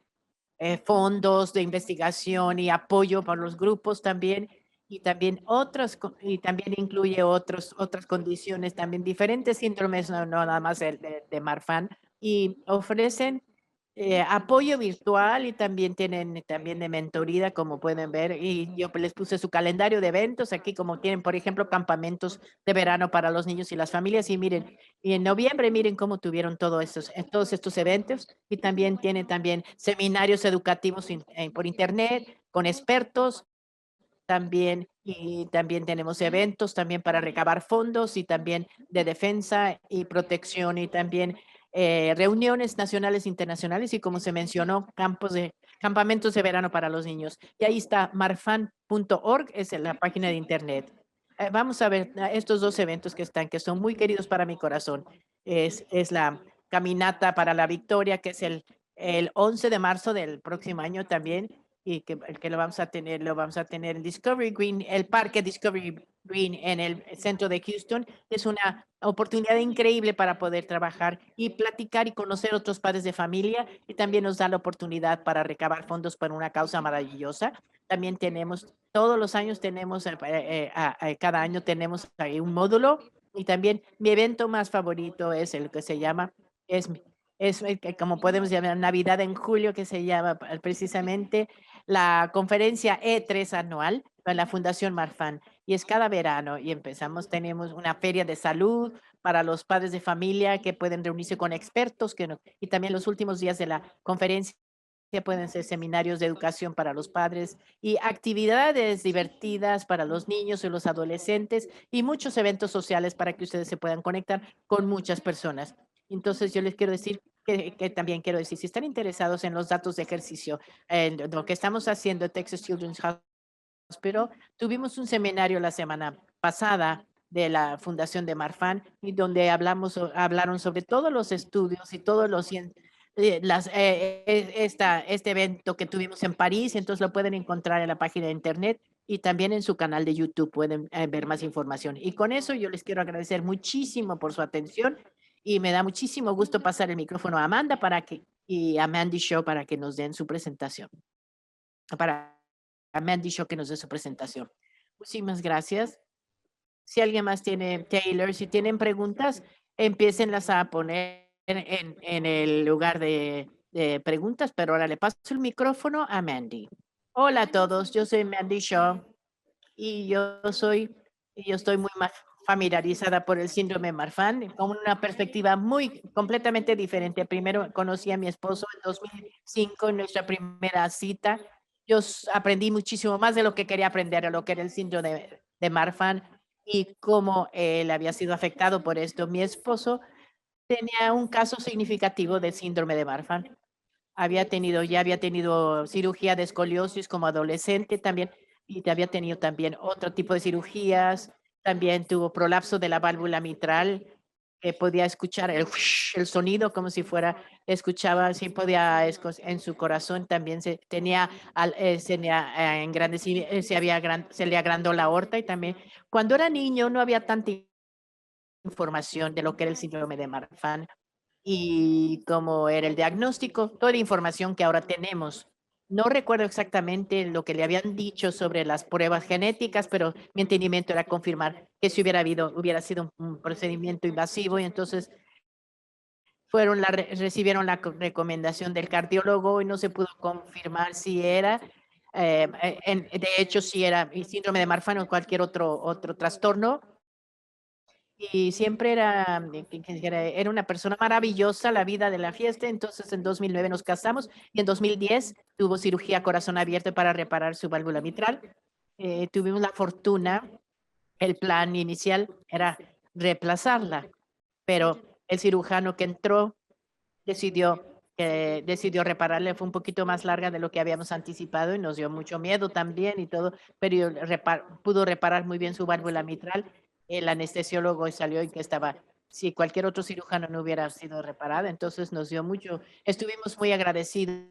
fondos de investigación y apoyo para los grupos también, y también incluye otras condiciones, también diferentes síndromes, no nada más de Marfan, y ofrecen apoyo virtual y también tienen también de mentoría, como pueden ver. Y yo pues, les puse su calendario de eventos aquí, como tienen, por ejemplo, campamentos de verano para los niños y las familias. Y miren, y en noviembre, miren cómo tuvieron todos estos eventos. Y también tienen también seminarios educativos por internet con expertos también, y también tenemos eventos también para recabar fondos y también de defensa y protección y también reuniones nacionales e internacionales y como se mencionó, campamentos de verano para los niños. Y ahí está marfan.org, es la página de internet. Vamos a ver estos dos eventos que están, que son muy queridos para mi corazón. Es la Caminata para la Victoria, que es el 11 de marzo del próximo año también, y que lo vamos a tener en Discovery Green, el parque Discovery Green en el centro de Houston. Es una oportunidad increíble para poder trabajar y platicar y conocer otros padres de familia, y también nos da la oportunidad para recabar fondos para una causa maravillosa. También tenemos, todos los años tenemos, cada año tenemos ahí un módulo, y también mi evento más favorito es el que se llama, es, como podemos llamar Navidad en julio, que se llama precisamente la conferencia E3 anual de la Fundación Marfan, y es cada verano y tenemos una feria de salud para los padres de familia que pueden reunirse con expertos y también los últimos días de la conferencia pueden ser seminarios de educación para los padres y actividades divertidas para los niños y los adolescentes y muchos eventos sociales para que ustedes se puedan conectar con muchas personas. Entonces yo les quiero decir que también quiero decir, si están interesados en los datos de ejercicio, en lo que estamos haciendo en Texas Children's Hospital, tuvimos un seminario la semana pasada de la Fundación de Marfan, y donde hablaron sobre todos los estudios y todos los este evento que tuvimos en París. Entonces lo pueden encontrar en la página de internet y también en su canal de YouTube pueden ver más información. Y con eso yo les quiero agradecer muchísimo por su atención, y me da muchísimo gusto pasar el micrófono a Amanda y a Mandy Show para que nos den su presentación. Para a Mandy Show que nos dé su presentación. Muchísimas gracias. Si alguien más tiene, Taylor, si tienen preguntas, empiécenlas a poner en el lugar de preguntas, pero ahora le paso el micrófono a Mandy. Hola a todos, yo soy Mandy Shaw y yo estoy muy más familiarizada por el síndrome Marfan con una perspectiva muy completamente diferente. Primero conocí a mi esposo en 2005 en nuestra primera cita. Aprendí muchísimo más de lo que quería aprender, a lo que era el síndrome de Marfan y cómo él había sido afectado por esto. Mi esposo tenía un caso significativo de síndrome de Marfan. Ya había tenido cirugía de escoliosis como adolescente también, y había tenido también otro tipo de cirugías. También tuvo prolapso de la válvula mitral, que podía escuchar el, el sonido como si fuera, escuchaba, sí podía, en su corazón también se le agrandó la aorta, y también cuando era niño no había tanta información de lo que era el síndrome de Marfan y cómo era el diagnóstico, toda la información que ahora tenemos. No recuerdo exactamente lo que le habían dicho sobre las pruebas genéticas, pero mi entendimiento era confirmar que si hubiera sido un procedimiento invasivo, y entonces recibieron la recomendación del cardiólogo y no se pudo confirmar si era, de hecho, si era síndrome de Marfan o cualquier otro trastorno. Y siempre era una persona maravillosa, la vida de la fiesta. Entonces, en 2009 nos casamos y en 2010 tuvo cirugía corazón abierto para reparar su válvula mitral. Tuvimos la fortuna, el plan inicial era reemplazarla, pero el cirujano que entró decidió repararle. Fue un poquito más larga de lo que habíamos anticipado y nos dio mucho miedo también y todo, pero pudo reparar muy bien su válvula mitral. El anestesiólogo salió y que si cualquier otro cirujano no hubiera sido reparada, entonces nos dio estuvimos muy agradecidos.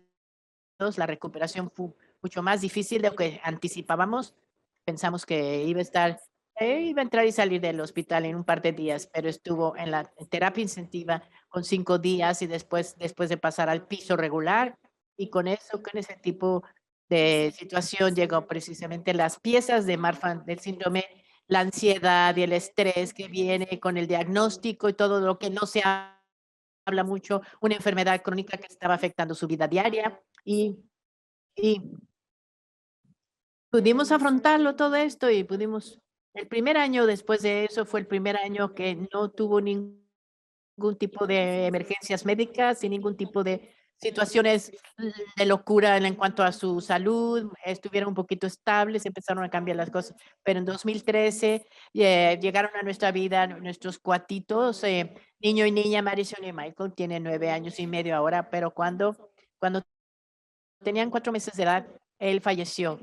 La recuperación fue mucho más difícil de lo que anticipábamos. Pensamos que iba a entrar y salir del hospital en un par de días, pero estuvo en terapia intensiva con 5 días, y después de pasar al piso regular, y con ese tipo de situación llegó precisamente las piezas de Marfan del síndrome, la ansiedad y el estrés que viene con el diagnóstico y todo lo que no se habla mucho, una enfermedad crónica que estaba afectando su vida diaria y pudimos afrontarlo todo esto y pudimos. El primer año después de eso fue el primer año que no tuvo ningún tipo de emergencias médicas y ningún tipo de situaciones de locura en cuanto a su salud. Estuvieron un poquito estables, empezaron a cambiar las cosas. Pero en 2013 llegaron a nuestra vida nuestros cuatitos, niño y niña, Madison y Michael. Tienen 9 años y medio ahora, pero cuando tenían 4 meses de edad, él falleció.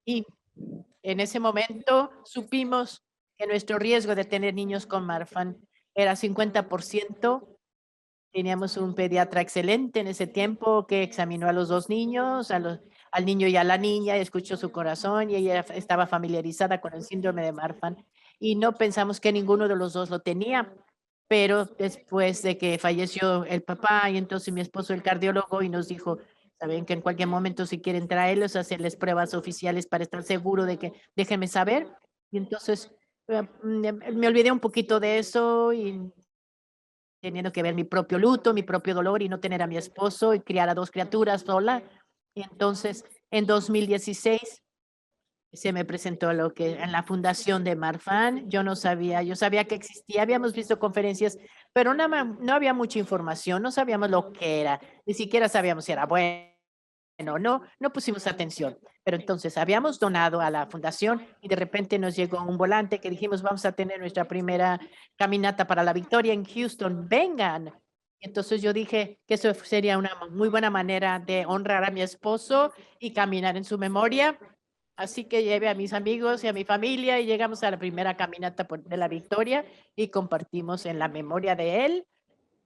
Y en ese momento supimos que nuestro riesgo de tener niños con Marfan era 50%. Teníamos un pediatra excelente en ese tiempo que examinó a los dos niños, al niño y a la niña, escuchó su corazón y ella estaba familiarizada con el síndrome de Marfan y no pensamos que ninguno de los dos lo tenía. Pero después de que falleció el papá y entonces mi esposo, el cardiólogo, y nos dijo, saben que en cualquier momento si quieren traerlos, hacerles pruebas oficiales para estar seguro de que déjenme saber. Y entonces me olvidé un poquito de eso y teniendo que ver mi propio luto, mi propio dolor y no tener a mi esposo y criar a 2 criaturas sola. Y entonces, en 2016 se me presentó lo que en la fundación de Marfan. Yo sabía que existía, habíamos visto conferencias, pero no había mucha información, no sabíamos lo que era, ni siquiera sabíamos si era bueno. No pusimos atención, pero entonces habíamos donado a la fundación y de repente nos llegó un volante que dijimos, vamos a tener nuestra primera caminata para la victoria en Houston, vengan. Entonces yo dije que eso sería una muy buena manera de honrar a mi esposo y caminar en su memoria. Así que llevé a mis amigos y a mi familia y llegamos a la primera caminata de la victoria y compartimos en la memoria de él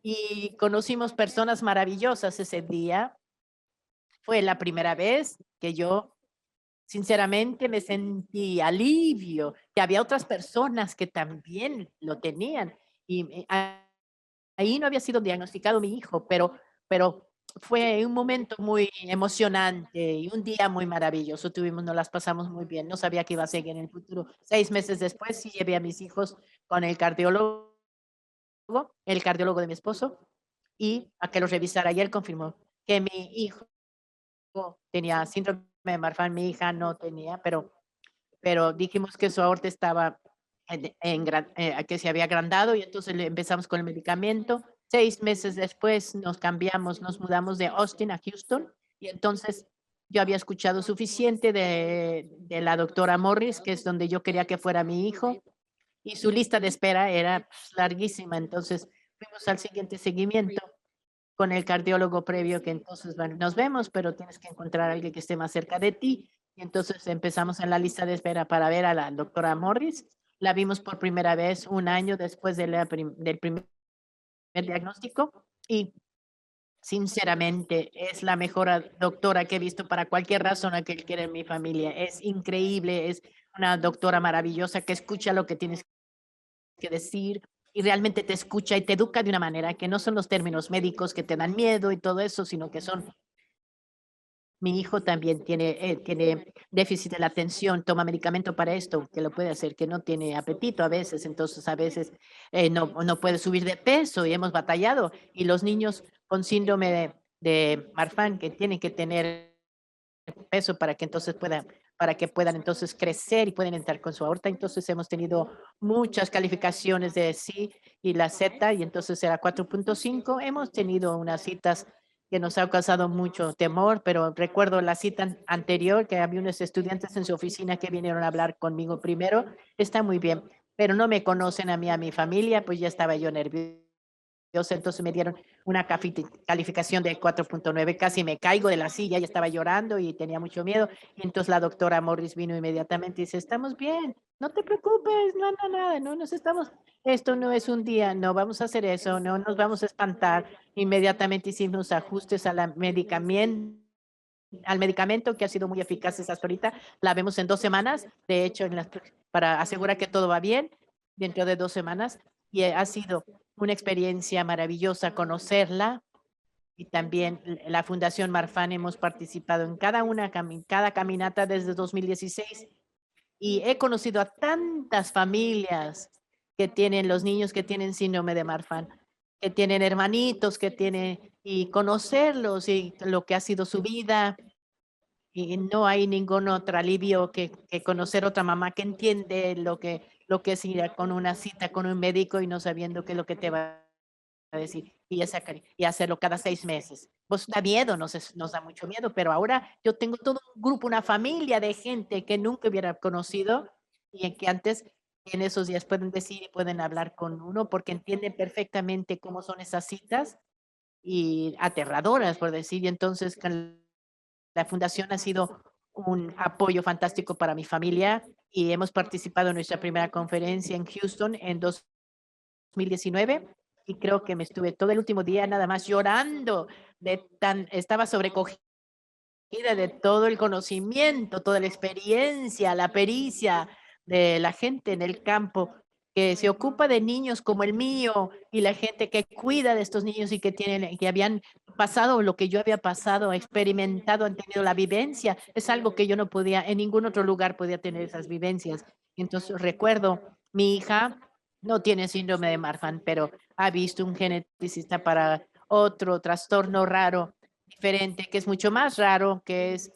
y conocimos personas maravillosas ese día. Fue la primera vez que yo, sinceramente, me sentí alivio, que había otras personas que también lo tenían. Y ahí no había sido diagnosticado mi hijo, pero fue un momento muy emocionante y un día muy maravilloso. Nos las pasamos muy bien. No sabía que iba a seguir en el futuro. 6 meses después, sí llevé a mis hijos con el cardiólogo de mi esposo, y a que los revisara. Y él confirmó que mi hijo tenía síndrome de Marfan, mi hija no tenía, pero dijimos que su aorta estaba que se había agrandado y entonces le empezamos con el medicamento. 6 meses después nos mudamos de Austin a Houston y entonces yo había escuchado suficiente de la doctora Morris, que es donde yo quería que fuera mi hijo, y su lista de espera era larguísima. Entonces fuimos al siguiente seguimiento con el cardiólogo previo que entonces, bueno, nos vemos, pero tienes que encontrar a alguien que esté más cerca de ti. Y entonces empezamos en la lista de espera para ver a la doctora Morris. La vimos por primera vez un año después del primer diagnóstico y sinceramente es la mejor doctora que he visto para cualquier razón a que quiera en mi familia. Es increíble, es una doctora maravillosa que escucha lo que tienes que decir y realmente te escucha y te educa de una manera que no son los términos médicos que te dan miedo y todo eso, sino que son. Mi hijo también tiene déficit de la atención, toma medicamento para esto, que lo puede hacer, que no tiene apetito a veces, entonces a veces no puede subir de peso y hemos batallado. Y los niños con síndrome de Marfan que tienen que tener peso para que puedan entonces crecer y pueden entrar con su aorta. Entonces hemos tenido muchas calificaciones de sí y la Z y entonces era 4.5. Hemos tenido unas citas que nos ha causado mucho temor, pero recuerdo la cita anterior que había unos estudiantes en su oficina que vinieron a hablar conmigo primero. Está muy bien, pero no me conocen a mí, a mi familia, pues ya estaba yo nerviosa. Entonces me dieron una calificación de 4.9, casi me caigo de la silla, ya estaba llorando y tenía mucho miedo. Y entonces la doctora Morris vino inmediatamente y dice, estamos bien, no te preocupes, nada, no nos estamos, esto no es un día, no vamos a hacer eso, no nos vamos a espantar. Inmediatamente hicimos ajustes al medicamento que ha sido muy eficaz hasta ahorita. La vemos en 2 semanas, de hecho, para asegurar que todo va bien dentro de 2 semanas. Y ha sido una experiencia maravillosa conocerla y también la Fundación Marfan hemos participado en cada caminata desde 2016 y he conocido a tantas familias que tienen los niños que tienen síndrome de Marfan, que tienen hermanitos, que tienen, y conocerlos y lo que ha sido su vida. Y no hay ningún otro alivio que conocer otra mamá que entiende lo que es ir con una cita con un médico y no sabiendo qué es lo que te va a decir y hacerlo cada 6 meses. Pues da miedo, nos da mucho miedo, pero ahora yo tengo todo un grupo, una familia de gente que nunca hubiera conocido y en que antes en esos días pueden decir y pueden hablar con uno porque entienden perfectamente cómo son esas citas y aterradoras, por decir. Y entonces la fundación ha sido un apoyo fantástico para mi familia y hemos participado en nuestra primera conferencia en Houston en 2019 y creo que me estuve todo el último día nada más llorando estaba sobrecogida de todo el conocimiento, toda la experiencia, la pericia de la gente en el campo que se ocupa de niños como el mío y la gente que cuida de estos niños y que habían pasado lo que yo había pasado, experimentado, han tenido la vivencia. Es algo que yo no podía, en ningún otro lugar podía tener esas vivencias. Entonces recuerdo, mi hija no tiene síndrome de Marfan, pero ha visto un geneticista para otro trastorno raro diferente, que es mucho más raro, que es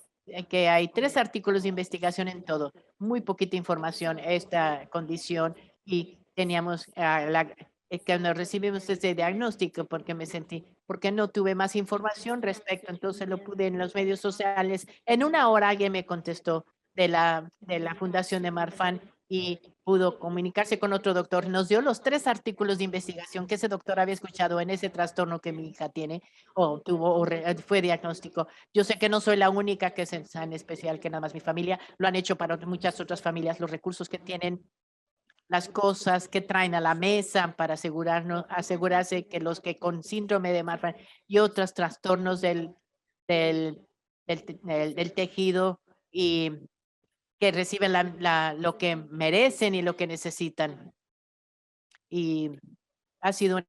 que hay 3 artículos de investigación en todo, muy poquita información, esta condición, y teníamos cuando recibimos este diagnóstico, porque no tuve más información respecto, entonces lo pude en los medios sociales. En una hora alguien me contestó de la Fundación de Marfan y pudo comunicarse con otro doctor. Nos dio los 3 artículos de investigación que ese doctor había escuchado en ese trastorno que mi hija tiene o tuvo fue diagnóstico. Yo sé que no soy la única que es en especial, que nada más mi familia lo han hecho para muchas otras familias, los recursos que tienen, las cosas que traen a la mesa para asegurarse que los que con síndrome de Marfan y otros trastornos del, del tejido y que reciben lo que merecen y lo que necesitan. Y ha sido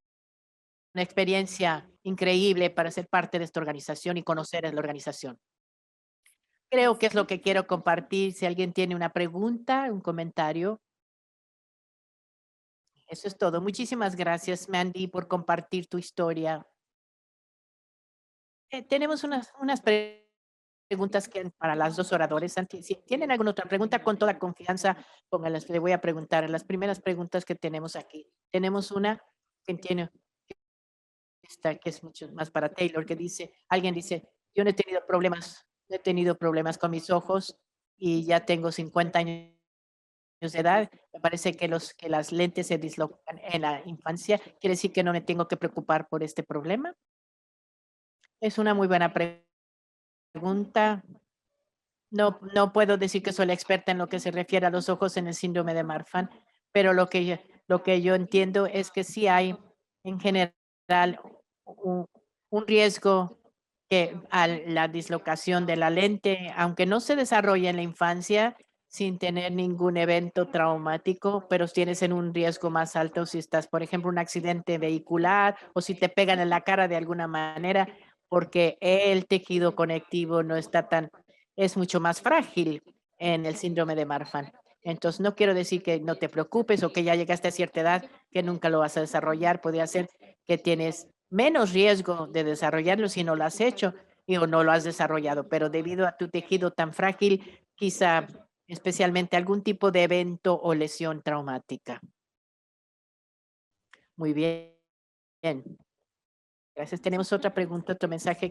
una experiencia increíble para ser parte de esta organización y conocer a la organización. Creo que es lo que quiero compartir. Si alguien tiene una pregunta, un comentario, eso es todo. Muchísimas gracias, Mandy, por compartir tu historia. Tenemos unas preguntas para las 2 oradores. Santi, si tienen alguna otra pregunta, con toda confianza, pónganlas. Le voy a preguntar. Las primeras preguntas que tenemos aquí. Tenemos una que tiene que es mucho más para Taylor, que dice, alguien dice, yo no he tenido problemas con mis ojos y ya tengo 50 años de edad. Me parece que las lentes se dislocan en la infancia. ¿Quiere decir que no me tengo que preocupar por este problema? Es una muy buena pregunta. No puedo decir que soy la experta en lo que se refiere a los ojos en el síndrome de Marfan, pero lo que yo entiendo es que sí hay en general un, un riesgo que a la dislocación de la lente, aunque no se desarrolla en la infancia sin tener ningún evento traumático, pero tienes en un riesgo más alto si estás, por ejemplo, un accidente vehicular o si te pegan en la cara de alguna manera, porque el tejido conectivo no está es mucho más frágil en el síndrome de Marfan. Entonces, no quiero decir que no te preocupes o que ya llegaste a cierta edad que nunca lo vas a desarrollar. Podría ser que tienes menos riesgo de desarrollarlo si no lo has hecho o no lo has desarrollado, pero debido a tu tejido tan frágil, quizá especialmente algún tipo de evento o lesión traumática. Muy bien. Gracias. Tenemos otra pregunta, otro mensaje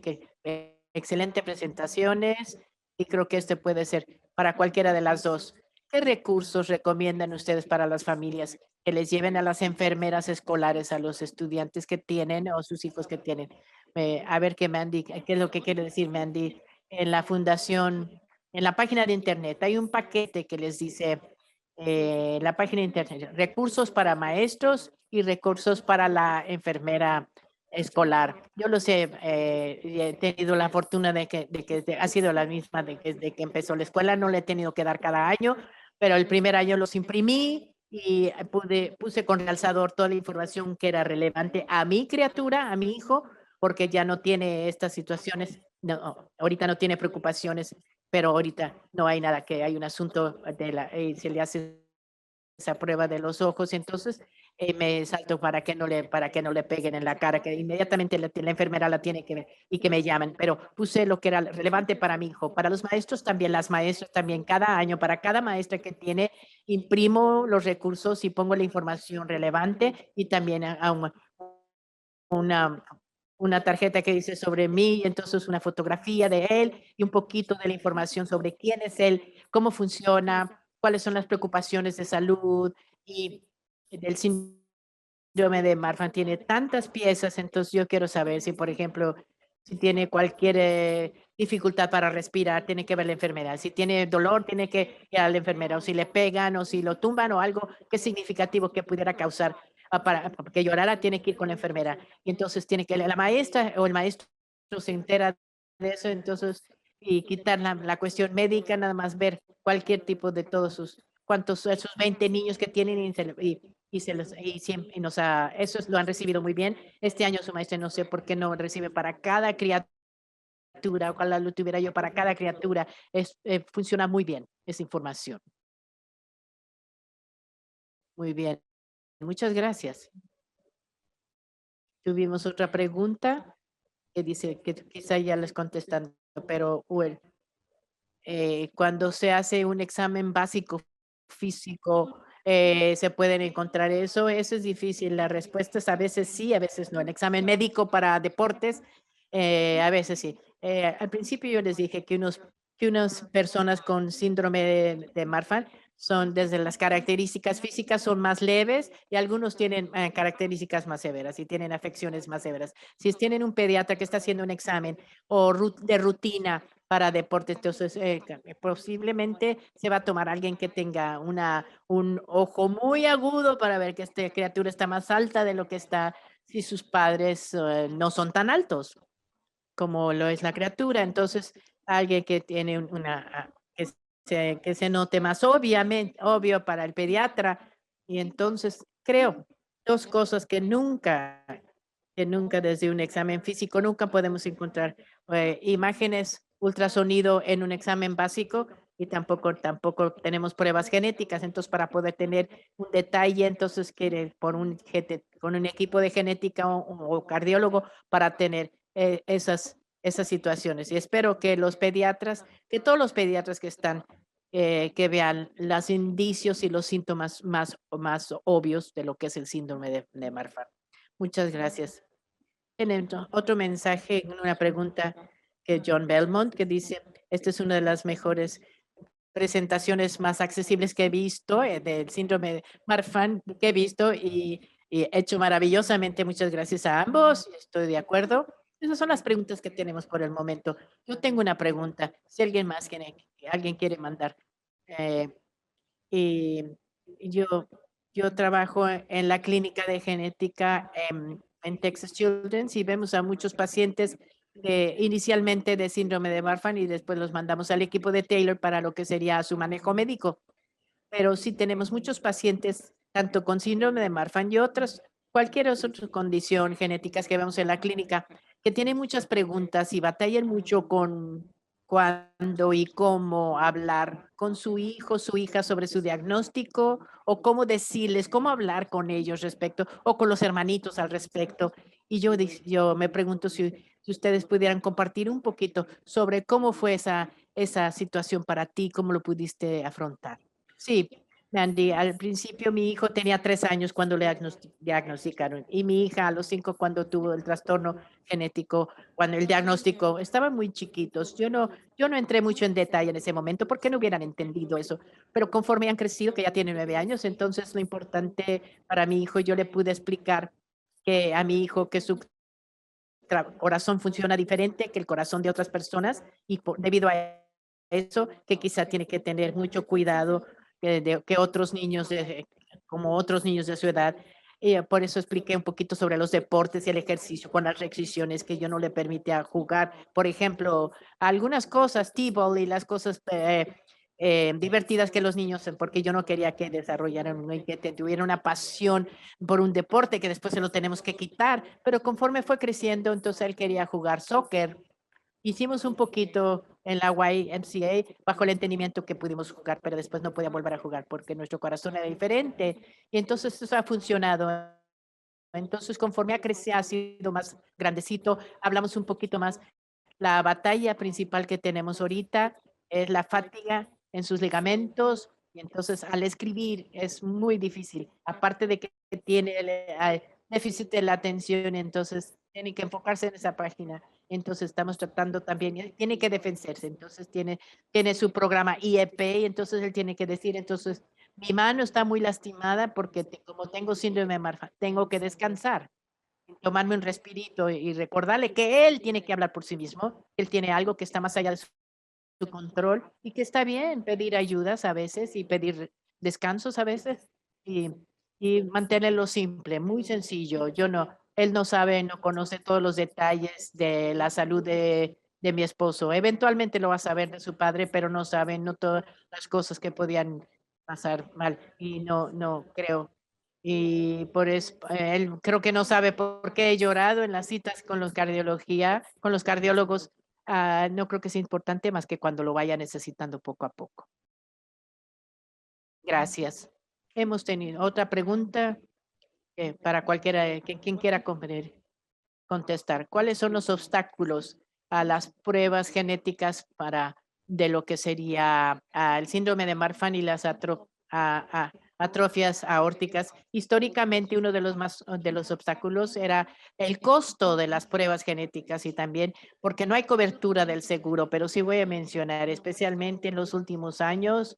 excelente presentaciones y creo que este puede ser para cualquiera de las dos. ¿Qué recursos recomiendan ustedes para las familias que les lleven a las enfermeras escolares, a los estudiantes que tienen o sus hijos que tienen? A ver qué Mandy, qué es lo que quiere decir Mandy. En la fundación, en la página de internet, hay un paquete que les dice, la página de internet, recursos para maestros y recursos para la enfermera escolar. Yo lo sé, y he tenido la fortuna de que ha sido la misma desde que empezó la escuela, no le he tenido que dar cada año, pero el primer año los imprimí y puse con realzador toda la información que era relevante a mi criatura, a mi hijo, porque ya no tiene estas situaciones, no, ahorita no tiene preocupaciones, pero ahorita no hay nada, que hay un asunto se le hace esa prueba de los ojos. Entonces, me salto para que no le peguen en la cara, que inmediatamente la enfermera la tiene que ver y que me llamen, pero puse lo que era relevante para mi hijo. Para los maestros también, las maestras también, cada año, para cada maestra que tiene, imprimo los recursos y pongo la información relevante y también una, una tarjeta que dice sobre mí, y entonces una fotografía de él y un poquito de la información sobre quién es él, cómo funciona, cuáles son las preocupaciones de salud y del síndrome de Marfan. Tiene tantas piezas, entonces yo quiero saber si, por ejemplo, si tiene cualquier dificultad para respirar, tiene que ver la enfermera. Si tiene dolor, tiene que ir a la enfermera. O si le pegan o si lo tumban o algo que es significativo que pudiera causar para que llorara, tiene que ir con la enfermera. Y entonces tiene que la maestra o el maestro se entera de eso, entonces, y quitar la cuestión médica, nada más ver cualquier tipo de todos esos 20 niños que tienen y siempre, eso lo han recibido muy bien. Este año su maestra no sé por qué no recibe para cada criatura, ojalá lo tuviera yo para cada criatura. Funciona muy bien esa información. Muy bien, muchas gracias. Tuvimos otra pregunta que dice que quizá ya les contestan, pero bueno, cuando se hace un examen básico físico, se pueden encontrar eso. Eso es difícil. La respuesta es a veces sí, a veces no. El examen médico para deportes, a veces sí. Al principio yo les dije que unas personas con síndrome de Marfan son desde las características físicas son más leves y algunos tienen características más severas y tienen afecciones más severas. Si tienen un pediatra que está haciendo un examen o de rutina para deporte. Entonces, posiblemente se va a tomar alguien que tenga un ojo muy agudo para ver que esta criatura está más alta de lo que está si sus padres no son tan altos como lo es la criatura. Entonces, alguien que tiene que se note más obvio para el pediatra. Y entonces, creo, dos cosas que nunca desde un examen físico, nunca podemos encontrar imágenes, ultrasonido en un examen básico y tampoco tenemos pruebas genéticas. Entonces, para poder tener un detalle, entonces, con un equipo de genética o cardiólogo para tener esas situaciones. Y espero que que todos los pediatras que están, que vean los indicios y los síntomas más obvios de lo que es el síndrome de Marfan. Muchas gracias. Otro mensaje, una pregunta que John Belmont, que dice, esta es una de las mejores presentaciones más accesibles que he visto del síndrome de Marfan que he visto y hecho maravillosamente. Muchas gracias a ambos. Estoy de acuerdo. Esas son las preguntas que tenemos por el momento. Yo tengo una pregunta. Si alguien quiere mandar. eh, y yo, yo trabajo en la clínica de genética en Texas Children's y vemos a muchos pacientes inicialmente de síndrome de Marfan y después los mandamos al equipo de Taylor para lo que sería su manejo médico. Pero sí tenemos muchos pacientes, tanto con síndrome de Marfan y cualquier otra condición genéticas que vemos en la clínica, que tienen muchas preguntas y batallan mucho con cuándo y cómo hablar con su hija sobre su diagnóstico o cómo decirles, cómo hablar con ellos respecto o con los hermanitos al respecto. Y yo me pregunto si ustedes pudieran compartir un poquito sobre cómo fue esa situación para ti, cómo lo pudiste afrontar. Sí, Mandy, al principio mi hijo tenía 3 años cuando le diagnosticaron y mi hija a los 5 cuando tuvo el trastorno genético, cuando el diagnóstico, estaban muy chiquitos. Yo no entré mucho en detalle en ese momento porque no hubieran entendido eso, pero conforme han crecido, que ya tiene 9 años, entonces lo importante para mi hijo, yo le pude explicar que a mi hijo que su corazón funciona diferente que el corazón de otras personas y debido a eso que quizá tiene que tener mucho cuidado que otros niños, como otros niños de su edad. Y por eso expliqué un poquito sobre los deportes y el ejercicio con las restricciones que yo no le permitía jugar. Por ejemplo, algunas cosas, t-ball y las cosas divertidas que los niños, porque yo no quería que desarrollaran y que tuvieran una pasión por un deporte que después se lo tenemos que quitar. Pero conforme fue creciendo, entonces él quería jugar soccer Hicimos un poquito en la YMCA bajo el entendimiento que pudimos jugar, pero después no podía volver a jugar porque nuestro corazón era diferente. Y entonces eso ha funcionado. Entonces, conforme ha crecido, ha sido más grandecito, hablamos un poquito más. La batalla principal que tenemos ahorita es la fatiga en sus ligamentos, y entonces al escribir es muy difícil. Aparte de que tiene el déficit de la atención, entonces tiene que enfocarse en esa página. Entonces estamos tratando también, tiene que defenderse, entonces tiene su programa IEP, y entonces él tiene que decir, entonces mi mano está muy lastimada porque como tengo síndrome de Marfan, tengo que descansar, tomarme un respirito y recordarle que él tiene que hablar por sí mismo, que él tiene algo que está más allá de su control y que está bien pedir ayudas a veces y pedir descansos a veces y, y mantenerlo simple, muy sencillo. Él no sabe, no conoce todos los detalles de la salud de mi esposo. Eventualmente lo va a saber de su padre, pero no sabe, no todas las cosas que podían pasar mal y no creo. Y por eso, él creo que no sabe por qué he llorado en las citas con los con los cardiólogos. No creo que sea importante más que cuando lo vaya necesitando poco a poco. Gracias. Hemos tenido otra pregunta para cualquiera, quien quiera contestar. ¿Cuáles son los obstáculos a las pruebas genéticas de lo que sería el síndrome de Marfan y las atrofias aórticas? Históricamente, uno de los obstáculos era el costo de las pruebas genéticas y también porque no hay cobertura del seguro, pero sí voy a mencionar, especialmente en los últimos años,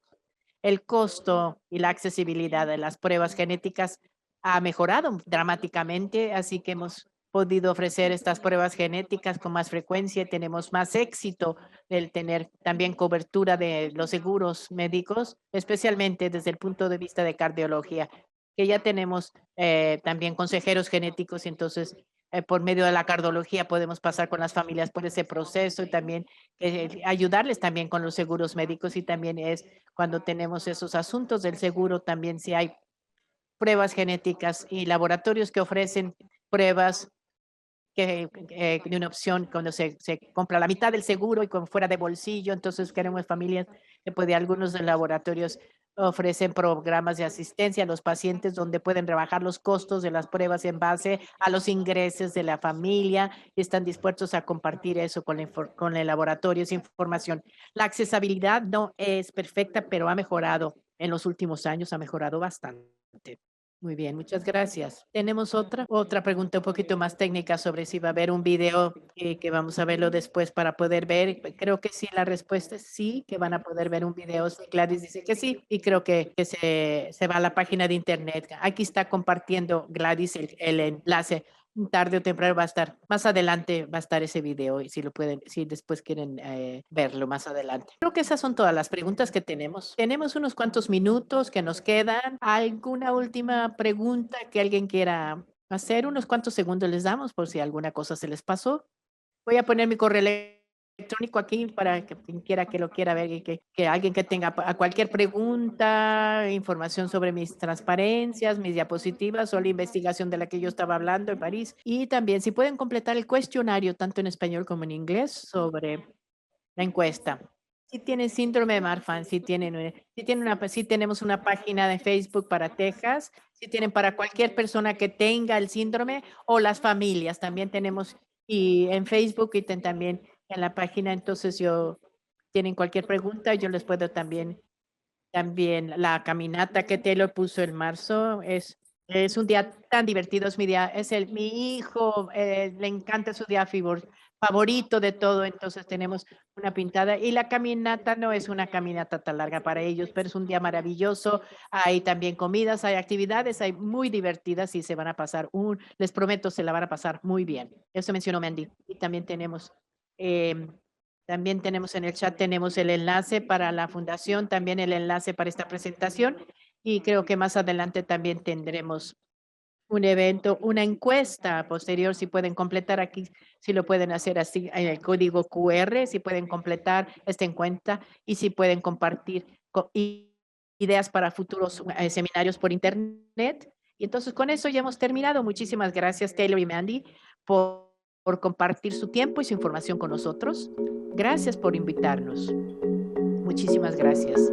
el costo y la accesibilidad de las pruebas genéticas ha mejorado dramáticamente, así que hemos podido ofrecer estas pruebas genéticas con más frecuencia y tenemos más éxito del tener también cobertura de los seguros médicos, especialmente desde el punto de vista de cardiología, que ya tenemos también consejeros genéticos y entonces por medio de la cardiología podemos pasar con las familias por ese proceso y también ayudarles también con los seguros médicos y también es cuando tenemos esos asuntos del seguro, también si hay pruebas genéticas y laboratorios que ofrecen pruebas de una opción cuando se compra la mitad del seguro y con fuera de bolsillo. Entonces queremos familias que puede, algunos de los laboratorios ofrecen programas de asistencia a los pacientes donde pueden rebajar los costos de las pruebas en base a los ingresos de la familia y están dispuestos a compartir eso con el laboratorio, esa información. La accesibilidad no es perfecta, pero ha mejorado en los últimos años, ha mejorado bastante. Muy bien, muchas gracias. Tenemos otra pregunta un poquito más técnica sobre si va a haber un video que vamos a verlo después para poder ver. Creo que sí, la respuesta es sí, que van a poder ver un video. Sí, Gladys dice que sí y creo que se va a la página de internet. Aquí está compartiendo Gladys el enlace. Tarde o temprano va a estar, más adelante va a estar ese video y si lo pueden, si después quieren verlo más adelante. Creo que esas son todas las preguntas que tenemos. Tenemos unos cuantos minutos que nos quedan. ¿Alguna última pregunta que alguien quiera hacer? Unos cuantos segundos les damos por si alguna cosa se les pasó. Voy a poner mi correo electrónico aquí para que quien quiera que lo quiera ver y que alguien que tenga cualquier pregunta, información sobre mis transparencias, mis diapositivas o la investigación de la que yo estaba hablando en París. Y también si pueden completar el cuestionario tanto en español como en inglés sobre la encuesta. Si tienen síndrome de Marfan, si tenemos una página de Facebook para Texas, si tienen para cualquier persona que tenga el síndrome o las familias, también tenemos y en Facebook y también en la página, entonces tienen cualquier pregunta, yo les puedo también la caminata que Taylor puso en marzo es un día tan divertido, es mi día, mi hijo, le encanta su día favorito de todo, entonces tenemos una pintada y la caminata no es una caminata tan larga para ellos, pero es un día maravilloso, hay también comidas, hay actividades, hay muy divertidas y se van a pasar les prometo, se la van a pasar muy bien. Eso mencionó Mandy. Y también tenemos en el chat, tenemos el enlace para la fundación, también el enlace para esta presentación y creo que más adelante también tendremos un evento, una encuesta posterior, si pueden completar aquí, si lo pueden hacer así en el código QR, si pueden completar esta encuesta y si pueden compartir ideas para futuros seminarios por internet. Y entonces con eso ya hemos terminado. Muchísimas gracias, Taylor y Mandy, por por compartir su tiempo y su información con nosotros. Gracias por invitarnos. Muchísimas gracias.